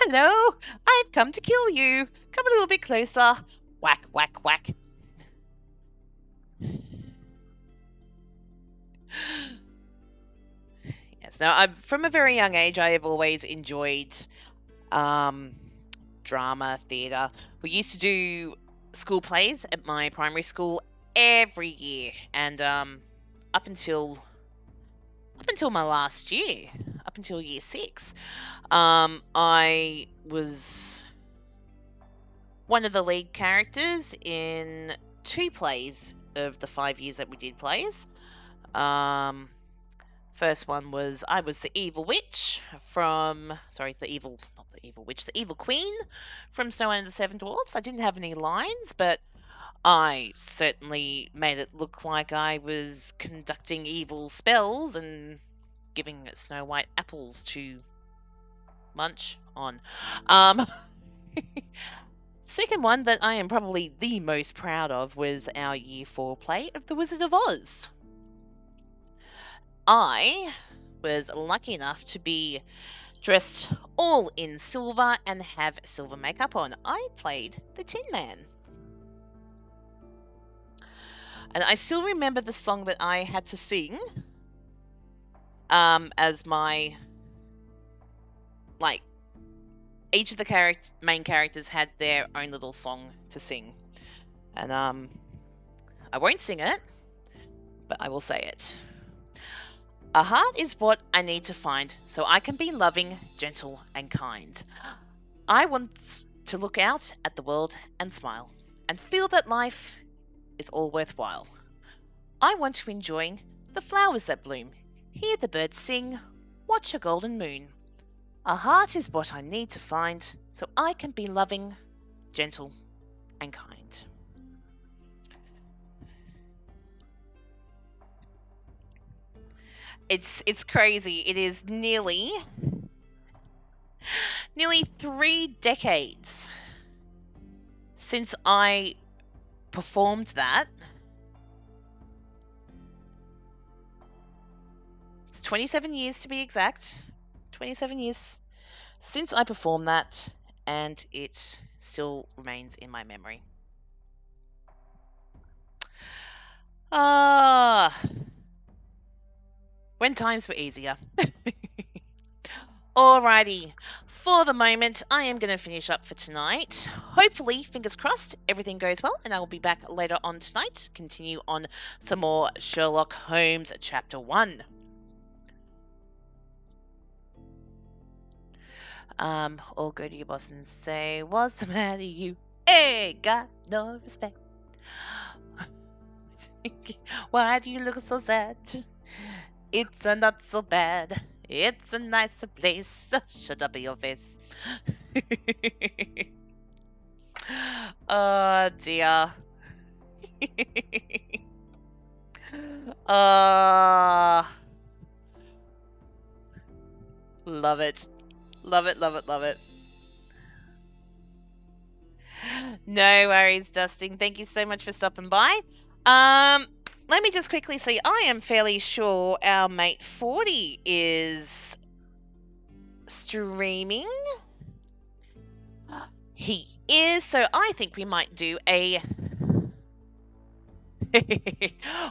Hello, I've come to kill you. Come a little bit closer. Whack, whack, whack. Yes. Now, from a very young age, I have always enjoyed drama, theatre. We used to do school plays at my primary school every year, and up until my last year, up until year 6, I was one of the lead characters in 2 plays of the 5 years that we did plays. First one was I was the evil witch from the evil queen from Snow and the Seven Dwarfs. I didn't have any lines, but I certainly made it look like I was conducting evil spells and giving Snow White apples to munch on. Second one that I am probably the most proud of was our Year 4 play of The Wizard of Oz. I was lucky enough to be dressed all in silver and have silver makeup on. I played the Tin Man. And I still remember the song that I had to sing as my, like, each of the main characters had their own little song to sing. And I won't sing it, but I will say it. A heart is what I need to find so I can be loving, gentle, and kind. I want to look out at the world and smile and feel that life is all worthwhile. I want to enjoy the flowers that bloom, hear the birds sing, watch a golden moon. A heart is what I need to find so I can be loving, gentle, and kind. It's crazy. It is nearly 3 decades since I performed that. It's 27 years to be exact. 27 years since I performed that, and it still remains in my memory. Ah, when times were easier. Alrighty, for the moment, I am going to finish up for tonight. Hopefully, fingers crossed, everything goes well, and I will be back later on tonight to continue on some more Sherlock Holmes Chapter 1. Or go to your boss and say, "What's the matter, you? Hey, got no respect. Why do you look so sad? It's a not so bad. It's a nicer place. Shut up in your face." Oh dear. uh Love it. Love it, love it, love it. No worries, Dustin. Thank you so much for stopping by. Um, Let me just quickly see. I am fairly sure our mate 40 is streaming. He is, so I think we might do a.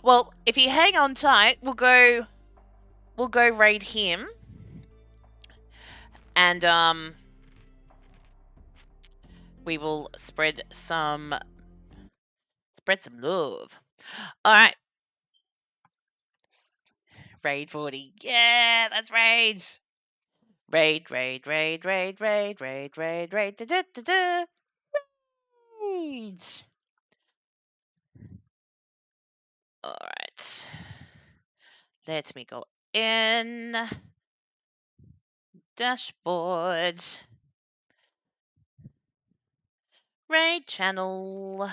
Well, if you hang on tight, we'll go raid him, and we will spread some love. All right, raid 40. Yeah, that's raid. Raid, raid, raid, raid, raid, raid, raid, raid, da da da da. Raid. All right. Let me go in. Dashboard. Raid channel.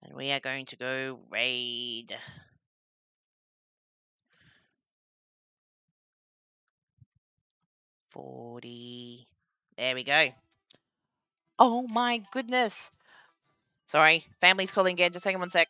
And we are going to go raid. $40. There we go. Oh my goodness. Sorry, family's calling again. Just hang on one sec.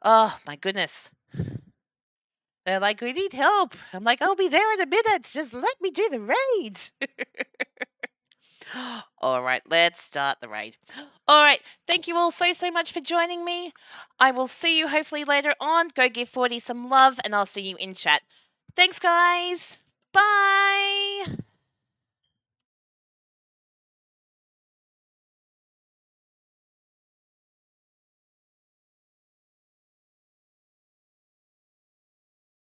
Oh my goodness. They're like, "We need help." I'm like, "I'll be there in a minute. Just let me do the raid." All right, let's start the raid. All right, thank you all so much for joining me. I will see you hopefully later on. Go give 40 some love, and I'll see you in chat. Thanks, guys. Bye.